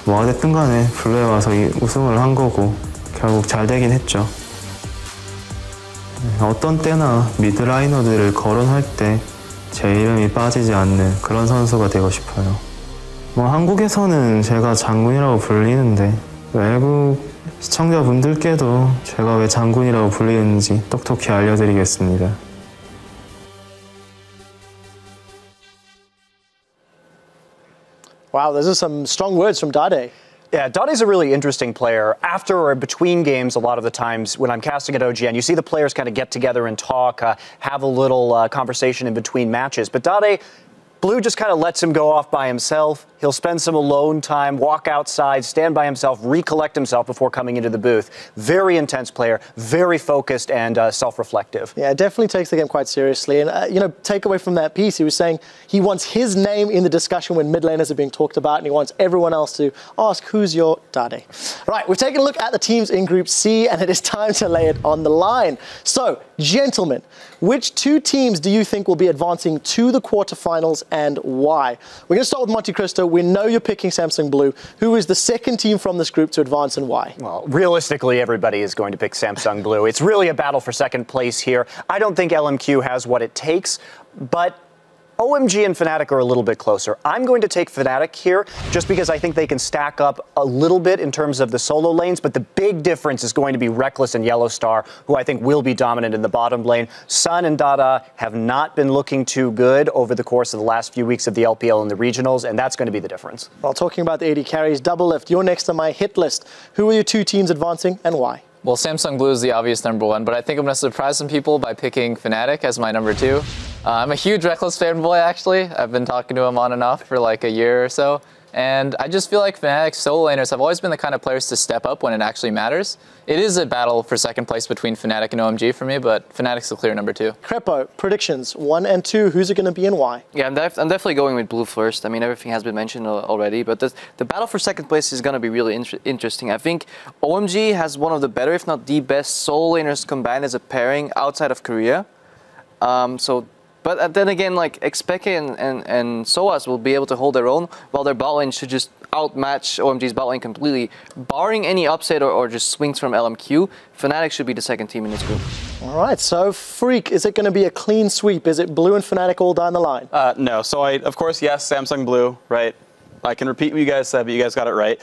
뭐가 됐든 간에 블루에 와서 우승을 한 거고 결국 잘 되긴 했죠. 어떤 때나 미드라이너들을 거론할 때 제 이름이 빠지지 않는 그런 선수가 되고 싶어요. 뭐 한국에서는 제가 장군이라고 불리는데 외국 시청자분들께도 제가 왜 장군이라고 불리는지 똑똑히 알려드리겠습니다. Wow, those are some strong words from Dade. Yeah, Dade's a really interesting player. After or between games, a lot of the times when I'm casting at OGN, you see the players kind of get together and talk, have a little conversation in between matches. But Dade, Blue just kind of lets him go off by himself. He'll spend some alone time, walk outside, stand by himself, recollect himself before coming into the booth. Very intense player, very focused and self-reflective. Yeah, definitely takes the game quite seriously. And, you know, take away from that piece, he was saying he wants his name in the discussion when mid laners are being talked about, and he wants everyone else to ask, who's your Dade? Right, we've taken a look at the teams in Group C, and it is time to lay it on the line. So, gentlemen, which two teams do you think will be advancing to the quarterfinals and why? We're going to start with Monte Cristo. We know you're picking Samsung Blue. Who is the second team from this group to advance and why? Well, realistically, everybody is going to pick Samsung Blue. It's really a battle for second place here. I don't think LMQ has what it takes, but OMG and Fnatic are a little bit closer. I'm going to take Fnatic here just because I think they can stack up a little bit in terms of the solo lanes, but the big difference is going to be Reckless and Yellowstar, who I think will be dominant in the bottom lane. Sun and Dada have not been looking too good over the course of the last few weeks of the LPL and the regionals, and that's going to be the difference. Well, talking about the AD carries, Double Lift, you're next on my hit list. Who are your two teams advancing and why? Well, Samsung Blue is the obvious number one, but I think I'm going to surprise some people by picking Fnatic as my number two. I'm a huge Reckless fanboy, actually. I've been talking to him on and off for like a year or so. And I just feel like Fnatic's solo laners have always been the kind of players to step up when it actually matters. It is a battle for second place between Fnatic and OMG for me, but Fnatic's the clear number two. Crepo, predictions, 1 and 2, who's it going to be and why? Yeah, I'm definitely going with Blue first. I mean, everything has been mentioned already, but the battle for second place is going to be really interesting. I think OMG has one of the better, if not the best, solo laners combined as a pairing outside of Korea. But then again, like Xpeke and Soaz will be able to hold their own, while their bot lane should just outmatch OMG's bot lane completely. Barring any upset or just swings from LMQ, Fnatic should be the second team in this group. All right, so Freak, is it going to be a clean sweep? Is it Blue and Fnatic all down the line? No, so of course, yes, Samsung Blue, right? I can repeat what you guys said, but you guys got it right.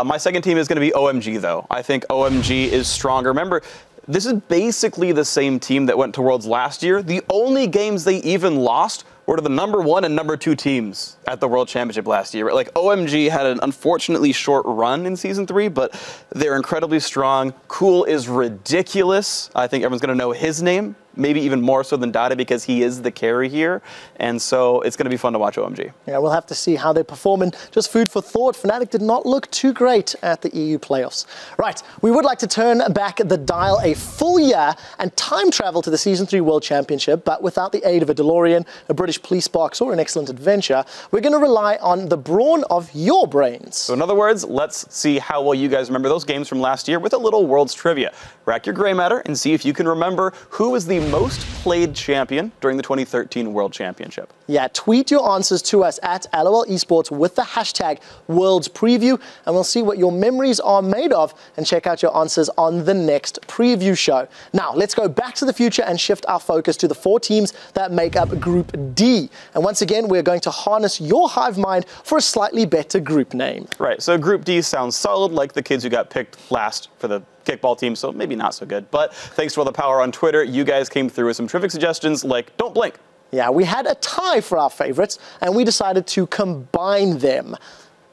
My second team is going to be OMG, though. I think OMG is stronger. Remember, this is basically the same team that went to Worlds last year. The only games they even lost were to the number 1 and number 2 teams at the World Championship last year. Like, OMG had an unfortunately short run in Season 3, but they're incredibly strong. Cool is ridiculous. I think everyone's going to know his name, maybe even more so than Dada because he is the carry here. And so it's going to be fun to watch OMG. Yeah, we'll have to see how they perform. And just food for thought, Fnatic did not look too great at the EU playoffs. Right, we would like to turn back the dial a full year and time travel to the Season 3 World Championship, but without the aid of a DeLorean, a British police box, or an excellent adventure. We're going to rely on the brawn of your brains. So in other words, let's see how well you guys remember those games from last year with a little Worlds trivia. Rack your gray matter and see if you can remember who was the most played champion during the 2013 World Championship. Yeah, tweet your answers to us at LOL Esports with the hashtag Worlds Preview, and we'll see what your memories are made of and check out your answers on the next preview show. Now, let's go back to the future and shift our focus to the 4 teams that make up Group D. And once again, we're going to harness your hive mind for a slightly better group name. Right, so Group D sounds solid, like the kids who got picked last for the kickball team, so maybe not so good. But thanks to all the power on Twitter, you guys came through with some terrific suggestions like Don't Blink. Yeah, we had a tie for our favorites, and we decided to combine them.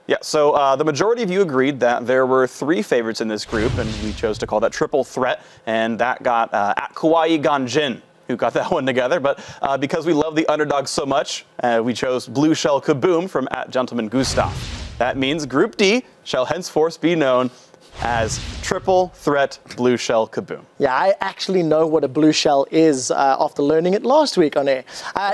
Yeah, so the majority of you agreed that there were 3 favorites in this group, and we chose to call that Triple Threat, and that got at Kawaii Ganjin, who got that one together. But because we love the underdog so much, we chose Blue Shell Kaboom from at Gentleman Gustav. That means Group D shall henceforth be known as Triple Threat Blue Shell Kaboom. Yeah, I actually know what a blue shell is after learning it last week on air.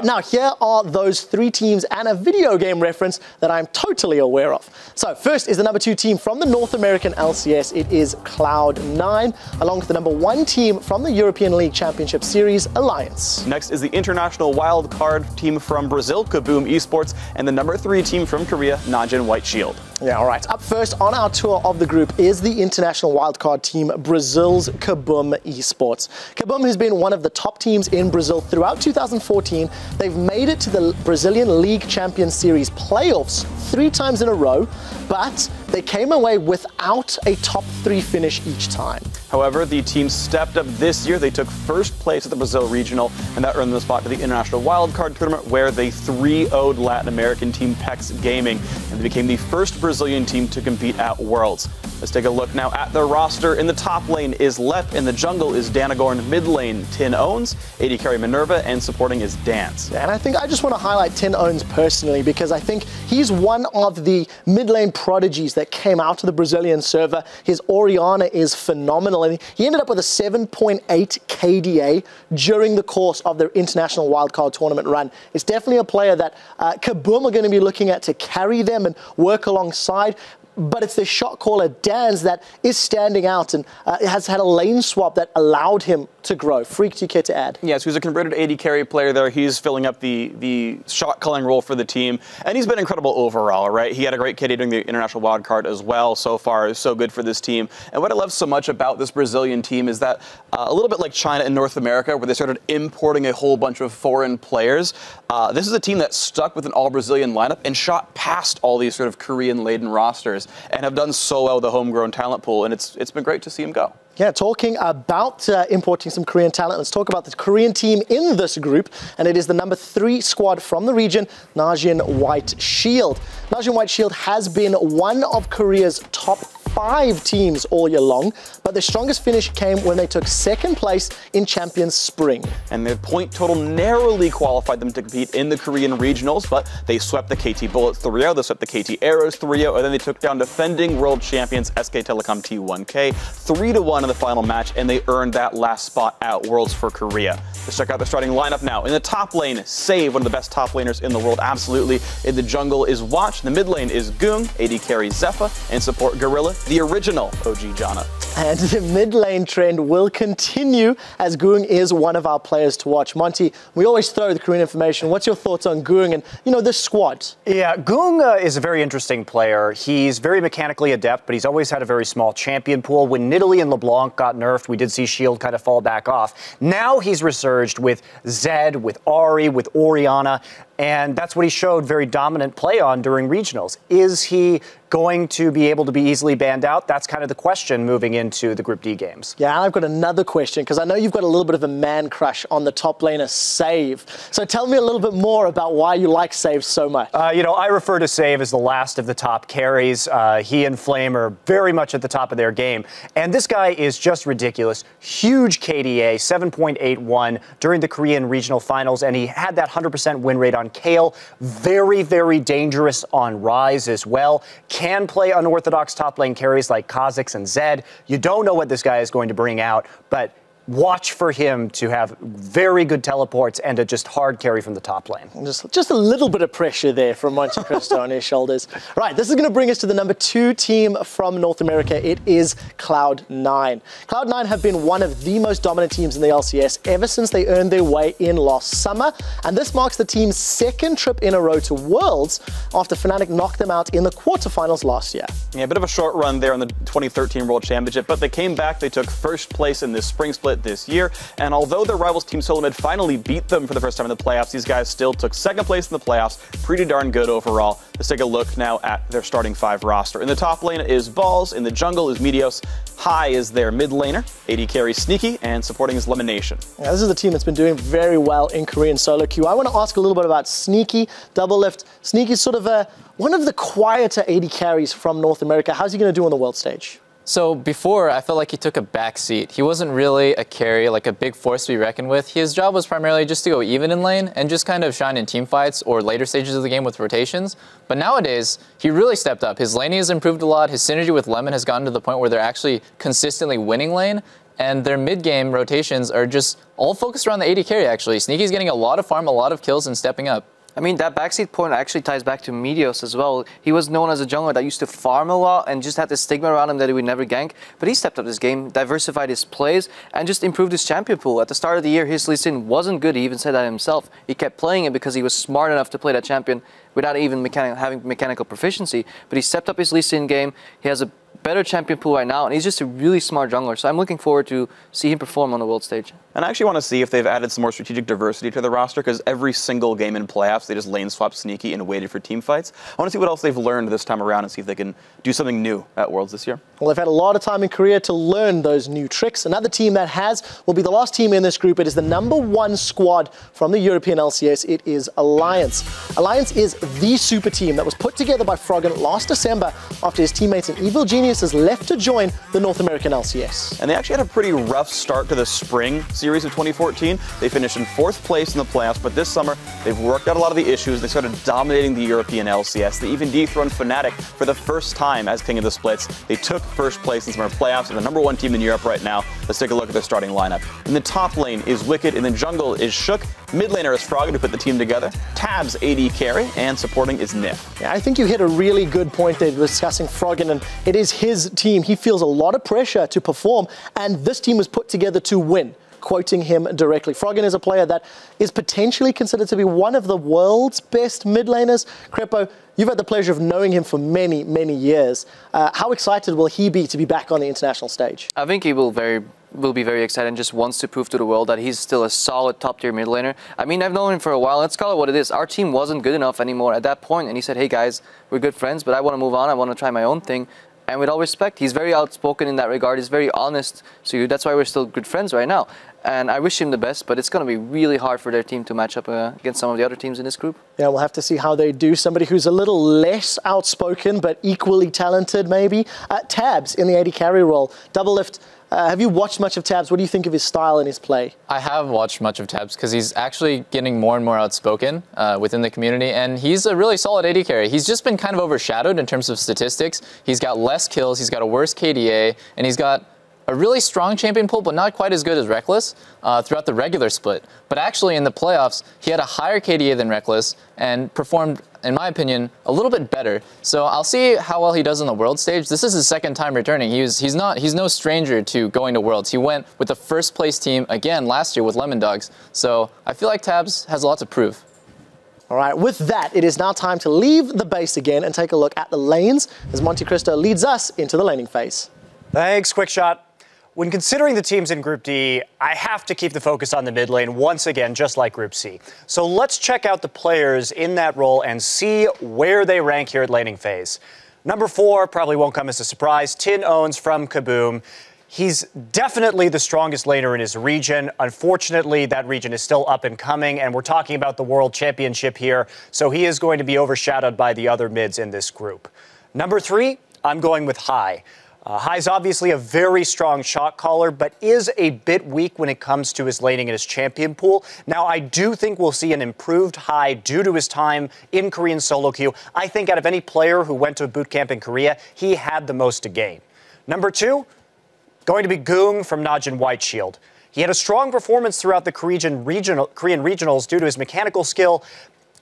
Now, here are those 3 teams and a video game reference that I'm totally aware of. So, first is the number 2 team from the North American LCS. It is Cloud9, along with the number 1 team from the European League Championship Series, Alliance. Next is the international wild card team from Brazil, Kaboom Esports, and the number 3 team from Korea, NaJin White Shield. Yeah, all right. Up first on our tour of the group is the international wildcard team, Brazil's Kaboom Esports. Kaboom has been one of the top teams in Brazil throughout 2014. They've made it to the Brazilian League Champions Series playoffs 3 times in a row, but they came away without a top 3 finish each time. However, the team stepped up this year. They took first place at the Brazil Regional, and that earned them a spot to the International Wildcard Tournament, where they 3-0'd Latin American team PEX Gaming, and they became the first Brazilian team to compete at Worlds. Let's take a look now at their roster. In the top lane is Lep, in the jungle is Danagorn, mid lane Tin Owns, AD carry Minerva, and supporting is Dance. And I think I just want to highlight Tin Owns personally, because I think he's one of the mid lane prodigies that came out to the Brazilian server. His Orianna is phenomenal, and he ended up with a 7.8 KDA during the course of their international wildcard tournament run. It's definitely a player that Kaboom are going to be looking at to carry them and work alongside. But it's the shot caller Dance that is standing out and has had a lane swap that allowed him to grow. Freak, do you care to add? Yes, he's a converted AD carry player there. He's filling up the shot calling role for the team, and he's been incredible overall, right? He had a great KD during the international wildcard as well. So far, so good for this team. And what I love so much about this Brazilian team is that a little bit like China and North America, where they started importing a whole bunch of foreign players, this is a team that stuck with an all-Brazilian lineup and shot past all these sort of Korean-laden rosters and have done so well with the homegrown talent pool, and it's been great to see him go. Yeah, talking about importing some Korean talent, let's talk about the Korean team in this group, and it is the number 3 squad from the region, NaJin White Shield. NaJin White Shield has been one of Korea's top 5 teams all year long, but their strongest finish came when they took 2nd place in Champions Spring. And their point total narrowly qualified them to compete in the Korean regionals, but they swept the KT Bullets 3-0, they swept the KT Arrows 3-0, and then they took down defending world champions SK Telecom T1K 3-1 in the final match, and they earned that last spot at Worlds for Korea. Let's check out the starting lineup now. In the top lane, Save, one of the best top laners in the world, absolutely. In the jungle is Watch, the mid lane is Goong, AD carry Zephyr, and support Gorilla, the original OG Janna. And the mid lane trend will continue, as Goong is one of our players to watch. Monty, we always throw the Korean information. What's your thoughts on Goong and, you know, this squad? Yeah, Goong is a very interesting player. He's very mechanically adept, but he's always had a very small champion pool. When Nidalee and LeBlanc got nerfed, we did see Shield kind of fall back off. Now he's resurged with Zed, with Ari, with Orianna, and that's what he showed very dominant play on during regionals. Is he going to be able to be easily banned out? That's kind of the question moving into the Group D games. Yeah, and I've got another question, because I know you've got a little bit of a man crush on the top laner Save. So tell me a little bit more about why you like Save so much. You know, I refer to Save as the last of the top carries. He and Flame are very much at the top of their game. And this guy is just ridiculous. Huge KDA, 7.81 during the Korean regional finals, and he had that 100% win rate on Kale. Very, very dangerous on Ryze as well. Can play unorthodox top lane carries like Kha'Zix and Zed. You don't know what this guy is going to bring out, but watch for him to have very good teleports and a just hard carry from the top lane. Just a little bit of pressure there from Monte Cristo on his shoulders. Right, this is going to bring us to the number 2 team from North America. It is Cloud9. Cloud9 have been one of the most dominant teams in the LCS ever since they earned their way in last summer, and this marks the team's 2nd trip in a row to Worlds after Fnatic knocked them out in the quarterfinals last year. Yeah, a bit of a short run there in the 2013 World Championship, but they came back. They took first place in this spring split this year, and although their rivals Team Solomid finally beat them for the first time in the playoffs, these guys still took 2nd place in the playoffs. Pretty darn good overall. Let's take a look now at their starting 5 roster. In the top lane is Balls, in the jungle is Meteos, Hai is their mid laner, AD carry Sneaky, and supporting is Lemonation. Yeah, this is the team that's been doing very well in Korean solo queue. I want to ask a little bit about Sneaky, Double Lift. Sneaky's sort of one of the quieter AD carries from North America. How's he going to do on the world stage? So before, I felt like he took a back seat. He wasn't really a carry, like a big force to be reckoned with. His job was primarily just to go even in lane and just kind of shine in team fights or later stages of the game with rotations. But nowadays, he really stepped up. His laning has improved a lot. His synergy with Lemon has gotten to the point where they're actually consistently winning lane. And their mid-game rotations are just all focused around the AD carry, actually. Sneaky's getting a lot of farm, a lot of kills, and stepping up. I mean, that backseat point actually ties back to Meteos as well. He was known as a jungler that used to farm a lot and just had this stigma around him that he would never gank. But he stepped up his game, diversified his plays, and just improved his champion pool. At the start of the year, his Lee Sin wasn't good. He even said that himself. He kept playing it because he was smart enough to play that champion without even having mechanical proficiency. But he stepped up his Lee Sin game. He has a better champion pool right now, and he's just a really smart jungler. So I'm looking forward to see him perform on the world stage. And I actually want to see if they've added some more strategic diversity to the roster, because every single game in playoffs, they just lane swap sneaky and waited for team fights. I want to see what else they've learned this time around and see if they can do something new at Worlds this year. Well, they've had a lot of time in Korea to learn those new tricks. Another team that has will be the last team in this group. It is the #1 squad from the European LCS. It is Alliance. Alliance is the super team that was put together by Froggen last December after his teammates and Evil Geniuses left to join the North American LCS. And they actually had a pretty rough start to the spring series of 2014. They finished in 4th place in the playoffs, but this summer they've worked out a lot of the issues. They started dominating the European LCS. They even dethroned Fnatic for the first time as King of the Splits. They took first place in summer playoffs. They're the #1 team in Europe right now. Let's take a look at their starting lineup. In the top lane is Wicked, and then jungle is Shook. Mid laner is Froggen, who put the team together. Tabs AD carry, and supporting is Nif. Yeah, I think you hit a really good point there discussing Froggen, and it is his team. He feels a lot of pressure to perform, and this team was put together to win. Quoting him directly, Froggen is a player that is potentially considered to be one of the world's best mid laners. Crepo, you've had the pleasure of knowing him for many, many years. How excited will he be to be back on the international stage? I think he will be very excited and just wants to prove to the world that he's still a solid top-tier mid laner. I mean, I've known him for a while. Let's call it what it is. Our team wasn't good enough anymore at that point, and he said, hey guys, we're good friends, but I want to move on. I want to try my own thing. And with all respect, he's very outspoken in that regard. He's very honest. So that's why we're still good friends right now. And I wish him the best, but it's going to be really hard for their team to match up against some of the other teams in this group. Yeah, we'll have to see how they do. Somebody who's a little less outspoken, but equally talented, maybe. Tabs in the AD carry role. Doublelift, have you watched much of Tabs? What do you think of his style and his play? I have watched much of Tabs because he's actually getting more and more outspoken within the community, and he's a really solid AD carry. He's just been kind of overshadowed in terms of statistics. He's got less kills, he's got a worse KDA, and he's got a really strong champion pool, but not quite as good as Reckless throughout the regular split. But actually in the playoffs, he had a higher KDA than Reckless and performed, in my opinion, a little bit better. So I'll see how well he does on the world stage. This is his 2nd time returning. He's no stranger to going to Worlds. He went with the 1st place team again last year with Lemon Dogs. So I feel like Tabs has a lot to prove. All right, with that, it is now time to leave the base again and take a look at the lanes as Monte Cristo leads us into the laning phase. Thanks, Quickshot. When considering the teams in Group D, I have to keep the focus on the mid lane once again, just like Group C. So let's check out the players in that role and see where they rank here at laning phase. Number 4 probably won't come as a surprise. Tin Owns from Kaboom. He's definitely the strongest laner in his region. Unfortunately, that region is still up and coming, and we're talking about the World Championship here, so he is going to be overshadowed by the other mids in this group. Number 3, I'm going with Hai. Hai's obviously a very strong shot caller, but is a bit weak when it comes to his laning and his champion pool. Now, I do think we'll see an improved Hai due to his time in Korean solo queue. I think out of any player who went to a boot camp in Korea, he had the most to gain. Number 2, going to be Goong from NaJin White Shield. He had a strong performance throughout the Korean regionals due to his mechanical skill,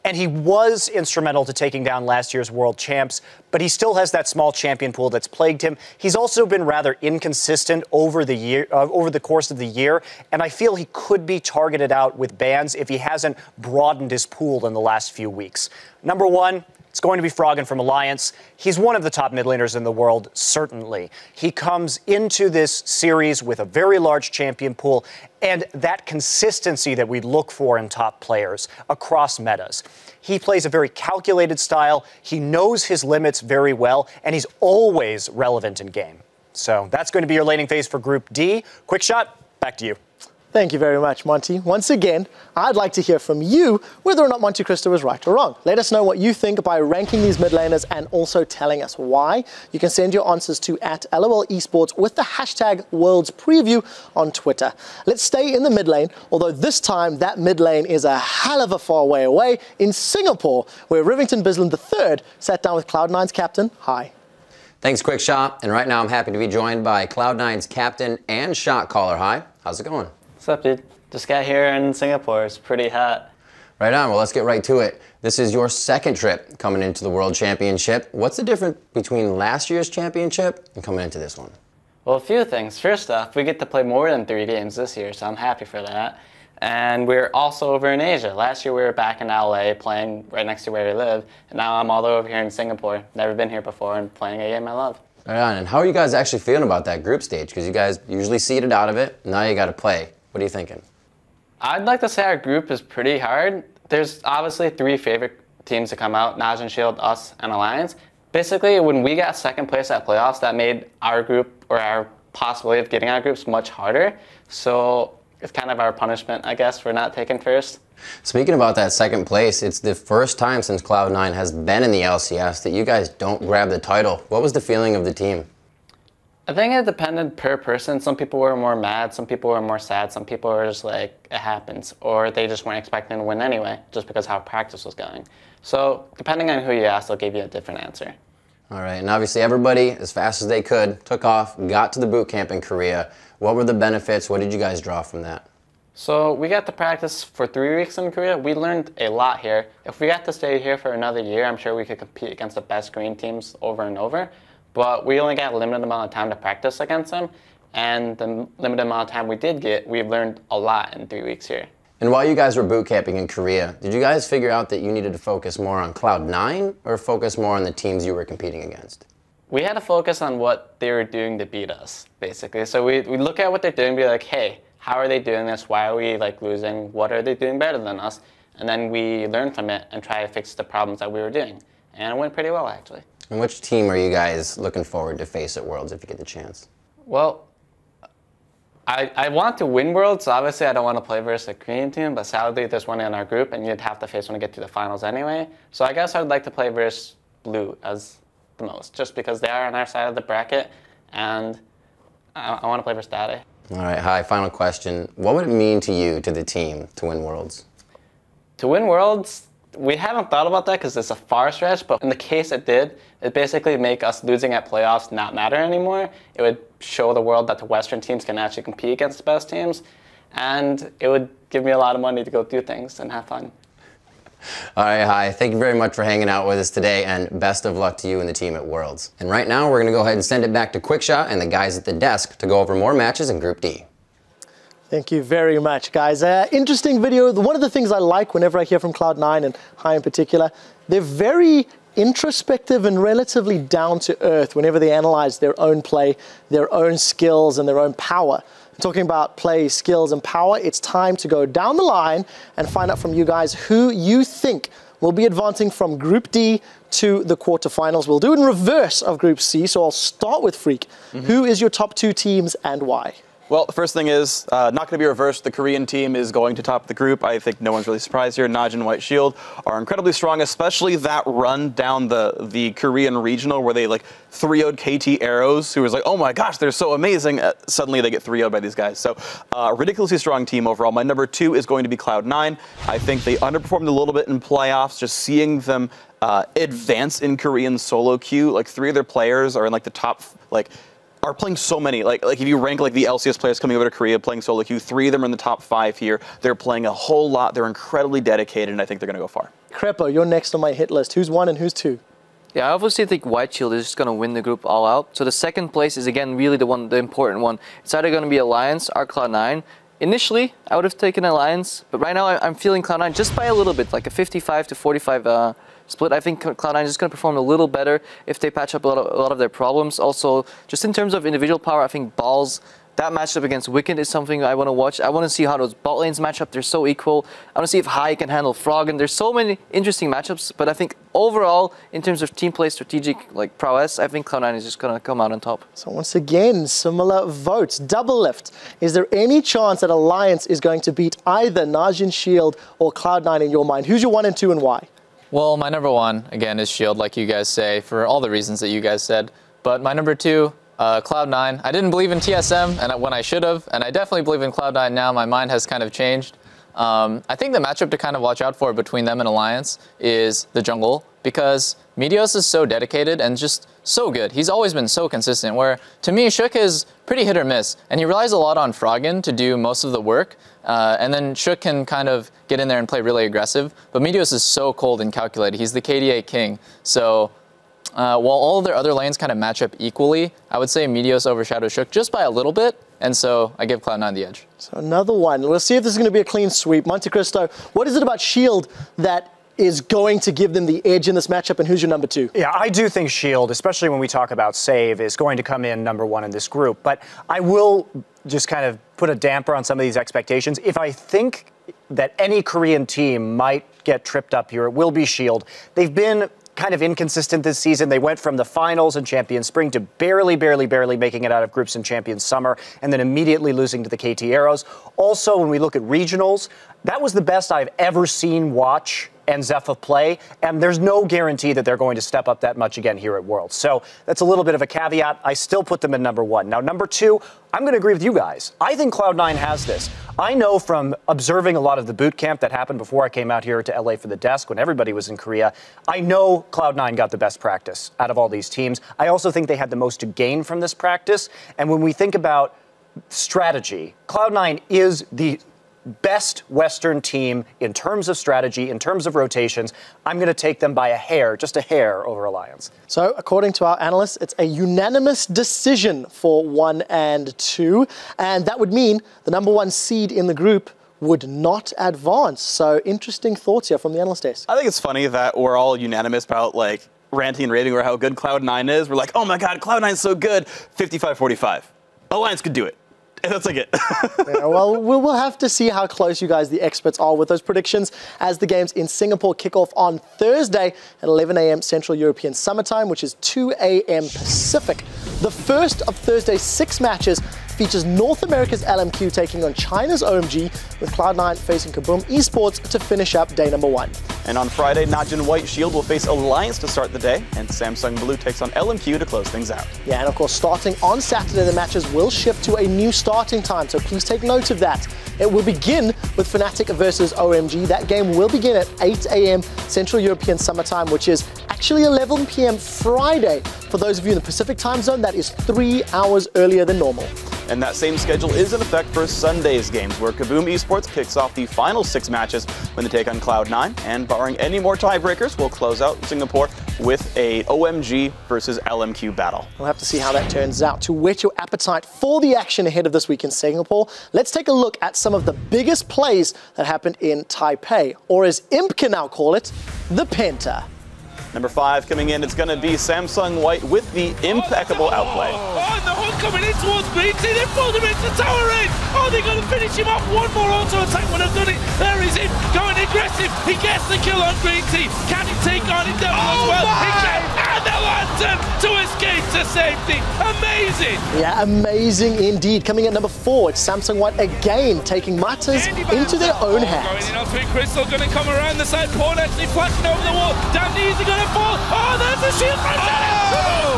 and he was instrumental to taking down last year's world champs, but he still has that small champion pool that's plagued him. He's also been rather inconsistent over the course of the year, and I feel he could be targeted out with bans if he hasn't broadened his pool in the last few weeks. Number 1, it's going to be Froggen from Alliance. He's one of the top mid laners in the world, certainly. He comes into this series with a very large champion pool and that consistency that we look for in top players across metas. He plays a very calculated style, he knows his limits very well, and he's always relevant in game. So that's going to be your laning phase for Group D. Quickshot, back to you. Thank you very much, Monty. Once again, I'd like to hear from you whether or not Monte Cristo was right or wrong. Let us know what you think by ranking these mid laners and also telling us why. You can send your answers to @LOL Esports with the hashtag Worlds Preview on Twitter. Let's stay in the mid lane, although this time that mid lane is a hell of a far way away in Singapore, where Rivington Bisland III sat down with Cloud9's captain, Hai. Thanks, Quickshot. And right now I'm happy to be joined by Cloud9's captain and shot caller, Hai. How's it going? What's up, dude? Just got here in Singapore. It's pretty hot. Right on. Well, let's get right to it. This is your second trip coming into the World Championship. What's the difference between last year's championship and coming into this one? Well, a few things. First off, we get to play more than 3 games this year, so I'm happy for that. And we're also over in Asia. Last year we were back in LA playing right next to where we live, and now I'm all the way over here in Singapore. Never been here before and playing a game I love. Right on. And how are you guys actually feeling about that group stage? Because you guys usually seeded out of it. Now you got to play. What are you thinking? I'd like to say our group is pretty hard. There's obviously 3 favorite teams to come out, NaJin Shield, us, and Alliance. Basically, when we got second place at playoffs, that made our group, or our possibility of getting our groups, much harder. So it's kind of our punishment, I guess, for not taking first. Speaking about that second place, it's the first time since Cloud9 has been in the LCS that you guys don't grab the title. What was the feeling of the team? I think it depended per person. Some people were more mad, some people were more sad, some people were just like, it happens, or they just weren't expecting to win anyway, just because how practice was going. So depending on who you ask, they'll give you a different answer. All right, and obviously everybody, as fast as they could, took off, got to the boot camp in Korea. What were the benefits? What did you guys draw from that? So we got to practice for 3 weeks in Korea. We learned a lot here. If we got to stay here for another year, I'm sure we could compete against the best Korean teams over and over. But we only got a limited amount of time to practice against them. And the limited amount of time we did get, we've learned a lot in 3 weeks here. And while you guys were boot camping in Korea, did you guys figure out that you needed to focus more on Cloud9 or focus more on the teams you were competing against? We had to focus on what they were doing to beat us, basically. So we look at what they're doing and be like, hey, how are they doing this? Why are we like losing? What are they doing better than us? And then we learn from it and try to fix the problems that we were doing. And it went pretty well, actually. And which team are you guys looking forward to face at Worlds if you get the chance? Well, I want to win Worlds, so obviously I don't want to play versus a Korean team, but sadly there's one in our group and you'd have to face one to get to the finals anyway. So I guess I'd like to play versus Blue as the most, just because they are on our side of the bracket, and I want to play versus Dade. All right, Hai, final question. What would it mean to you, to the team, to win Worlds? To win Worlds, we haven't thought about that because it's a far stretch, but in the case it did, it basically make us losing at playoffs not matter anymore. It would show the world that the Western teams can actually compete against the best teams, and it would give me a lot of money to go do things and have fun. All right, Hai, thank you very much for hanging out with us today, and best of luck to you and the team at Worlds. And right now, we're going to go ahead and send it back to Quickshot and the guys at the desk to go over more matches in Group D. Thank you very much, guys. Interesting video. One of the things I like whenever I hear from Cloud9 and Hai in particular, they're very introspective and relatively down to earth whenever they analyze their own play, their own skills, and their own power. Talking about play, skills, and power, it's time to go down the line and find out from you guys who you think will be advancing from Group D to the quarterfinals. We'll do it in reverse of Group C, so I'll start with Freak. Who is your top 2 teams and why? Well, the first thing is not going to be reversed. The Korean team is going to top the group. I think no one's really surprised here. NaJin White Shield are incredibly strong, especially that run down the Korean regional where they like 3-0'd KT Arrows, who was like, oh my gosh, they're so amazing. Suddenly they get 3-0'd by these guys. So ridiculously strong team overall. My number 2 is going to be Cloud9. I think they underperformed a little bit in playoffs. Just seeing them advance in Korean solo queue, like 3 of their players are in like the top, like, are playing so many, like if you rank like the LCS players coming over to Korea playing solo queue, 3 of them are in the top 5 here. They're playing a whole lot. They're incredibly dedicated, and I think they're going to go far. Crepo, you're next on my hit list. Who's 1 and who's 2? Yeah, I obviously think White Shield is just going to win the group all out. So the second place is, again, really the important one. It's either going to be Alliance or Cloud9. Initially, I would have taken Alliance, but right now I'm feeling Cloud9 just by a little bit, like a 55 to 45 split. I think Cloud9 is going to perform a little better if they patch up a lot of their problems. Also, just in terms of individual power, I think Balls, that matchup against Wicked is something I want to watch. I want to see how those bot lanes match up. They're so equal. I want to see if Hai can handle Frog, and there's so many interesting matchups. But I think overall, in terms of team play, strategic like prowess, I think Cloud9 is just going to come out on top. So once again, similar votes. Double lift. Is there any chance that Alliance is going to beat either NaJin Shield or Cloud9 in your mind? Who's your 1 and 2 and why? Well, my number 1, again, is Shield, like you guys say, for all the reasons that you guys said. But my number 2, Cloud9. I didn't believe in TSM and when I should have, and I definitely believe in Cloud9 now. My mind has kind of changed. I think the matchup to kind of watch out for between them and Alliance is the jungle, because Meteos is so dedicated and just so good. He's always been so consistent, where to me, Shook is pretty hit or miss, and he relies a lot on Froggen to do most of the work. And then Shook can kind of get in there and play really aggressive. But Meteos is so cold and calculated. He's the KDA king. So while all of their other lanes kind of match up equally, I would say Meteos overshadows Shook just by a little bit. And so I give Cloud9 the edge. So another one. Let's see if this is going to be a clean sweep. Monte Cristo, what is it about Shield that is going to give them the edge in this matchup, and who's your number 2? Yeah, I do think Shield, especially when we talk about save, is going to come in number 1 in this group. But I will just kind of put a damper on some of these expectations. If I think that any Korean team might get tripped up here, it will be Shield. They've been kind of inconsistent this season. They went from the finals in Champions Spring to barely making it out of groups in Champions Summer, and then immediately losing to the KT Arrows. Also, when we look at regionals, that was the best I've ever seen Watch and Zephyr play, and there's no guarantee that they're going to step up that much again here at Worlds. So that's a little bit of a caveat. I still put them in number 1. Now, number 2, I'm going to agree with you guys. I think Cloud9 has this. I know from observing a lot of the boot camp that happened before I came out here to LA for the desk when everybody was in Korea, I know Cloud9 got the best practice out of all these teams. I also think they had the most to gain from this practice. And when we think about strategy, Cloud9 is the best Western team in terms of strategy, in terms of rotations. I'm going to take them by a hair, just a hair, over Alliance. So, according to our analysts, it's a unanimous decision for 1 and 2, and that would mean the number 1 seed in the group would not advance. So, interesting thoughts here from the analyst desk. I think it's funny that we're all unanimous about, like, ranting and raving over how good Cloud9 is. We're like, oh my god, Cloud9 is so good. 55-45. Alliance could do it. And that's like it. Yeah, well, we'll have to see how close you guys, the experts, are with those predictions as the games in Singapore kick off on Thursday at 11 a.m. Central European Summer Time, which is 2 a.m. Pacific. The first of Thursday's 6 matches features North America's LMQ taking on China's OMG, with Cloud9 facing Kaboom Esports to finish up day number 1. And on Friday, NaJin White Shield will face Alliance to start the day, and Samsung Blue takes on LMQ to close things out. Yeah, and of course, starting on Saturday, the matches will shift to a new starting time, so please take note of that. It will begin with Fnatic versus OMG. That game will begin at 8 a.m. Central European Summer Time, which is actually 11 p.m. Friday. For those of you in the Pacific time zone, that is 3 hours earlier than normal. And that same schedule is in effect for Sunday's games, where Kaboom Esports kicks off the final 6 matches when they take on Cloud9, and barring any more tiebreakers, we'll close out Singapore with a OMG versus LMQ battle. We'll have to see how that turns out. To whet your appetite for the action ahead of this week in Singapore, let's take a look at some of the biggest plays that happened in Taipei, or as Imp can now call it, the Penta. Number 5 coming in, it's going to be Samsung White with the impeccable outplay. Oh, and the hook coming in towards BT. They pulled him into tower edge. Oh, they're going to finish him off. One more auto attack would have done it. There is him going aggressive. He gets the kill on BT. Can he take on Endeavor as well? He can. And the lantern to escape to safety. Amazing. Yeah, amazing indeed. Coming at number 4, it's Samsung White again taking matters into their own hands. Going in off Crystal, going to come around the side. Paul actually flashing over the wall. Down the easy going to fall. Oh, there's the shield from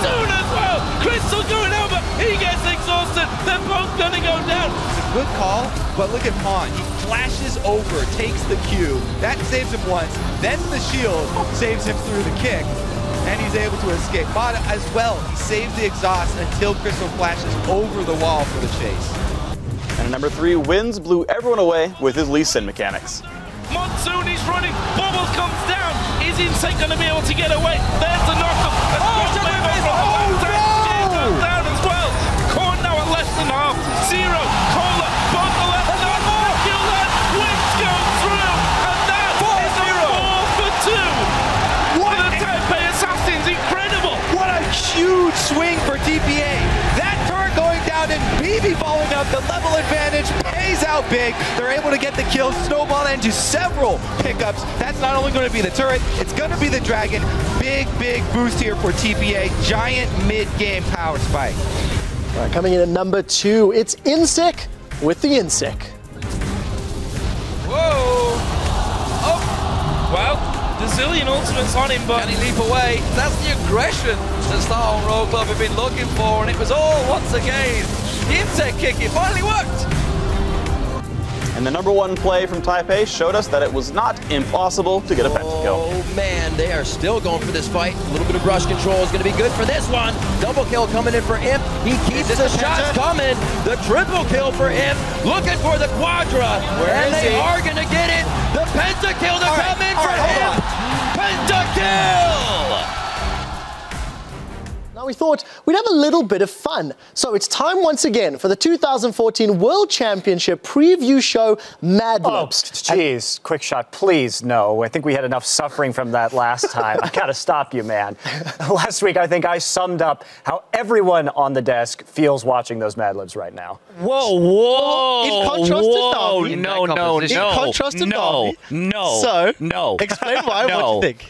Soon as well. Crystal going over. He gets exhausted. They're both going to go down. It's a good call, but look at Pawn. He flashes over, takes the Q. That saves him once. Then the shield saves him through the kick, and he's able to escape. Mata as well. He saves the exhaust until Crystal flashes over the wall for the chase. And number 3, Wins blew everyone away with his Lee Sin mechanics. Monsoon is running. Bubble comes down. Is Insane going to be able to get away? There's the knockup. Goes down as well. Korn now at less than half. Zero. Cola. Both the left and half. Kill that. Wins go through. And that is a 4 for 2. What the Taipei Assassins. Incredible. What a huge swing for TPA. That turret going down and BB following up. The level advantage pays out big. They're able to get the kill, snowball into several pickups. That's not only going to be the turret, it's going to be the Dragon. Big boost here for TPA. Giant mid-game power spike. All right, coming in at number 2, it's Insec with the Insec. Whoa! Oh! Well, the zillion ultimates on him, but can he leap away? That's the aggression that Starhorn Royal Club have been looking for, and it was all once again the Insect kick. It finally worked. And And the #1 play from Taipei showed us that it was not impossible to get a pentakill. Oh man, they are still going for this fight. A little bit of rush control is going to be good for this one. Double kill coming in for Imp. He keeps the shots coming. The triple kill for Imp. Looking for the quadra. And they are going to get it. The pentakill to come in for Imp. Pentakill! Now we thought we'd have a little bit of fun. So it's time once again for the 2014 World Championship preview show, Mad Libs. Oh, jeez, quick shot, please, no. I think we had enough suffering from that last time. I gotta stop you, man. Last week, I think I summed up how everyone on the desk feels watching those Mad Libs right now. Whoa, whoa, in contrast to Darby. No. In contrast to Darby. No. Explain why, what do you think?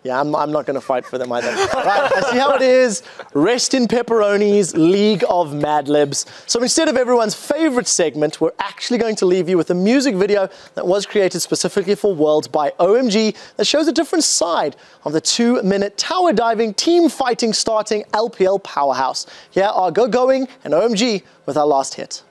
Yeah, I'm not going to fight for them either. Right, I see how it is. Rest in Pepperoni's League of Mad Libs. So instead of everyone's favorite segment, we're actually going to leave you with a music video that was created specifically for Worlds by OMG that shows a different side of the 2-minute tower diving, team fighting starting LPL powerhouse. Here are Go Going and OMG with our last hit.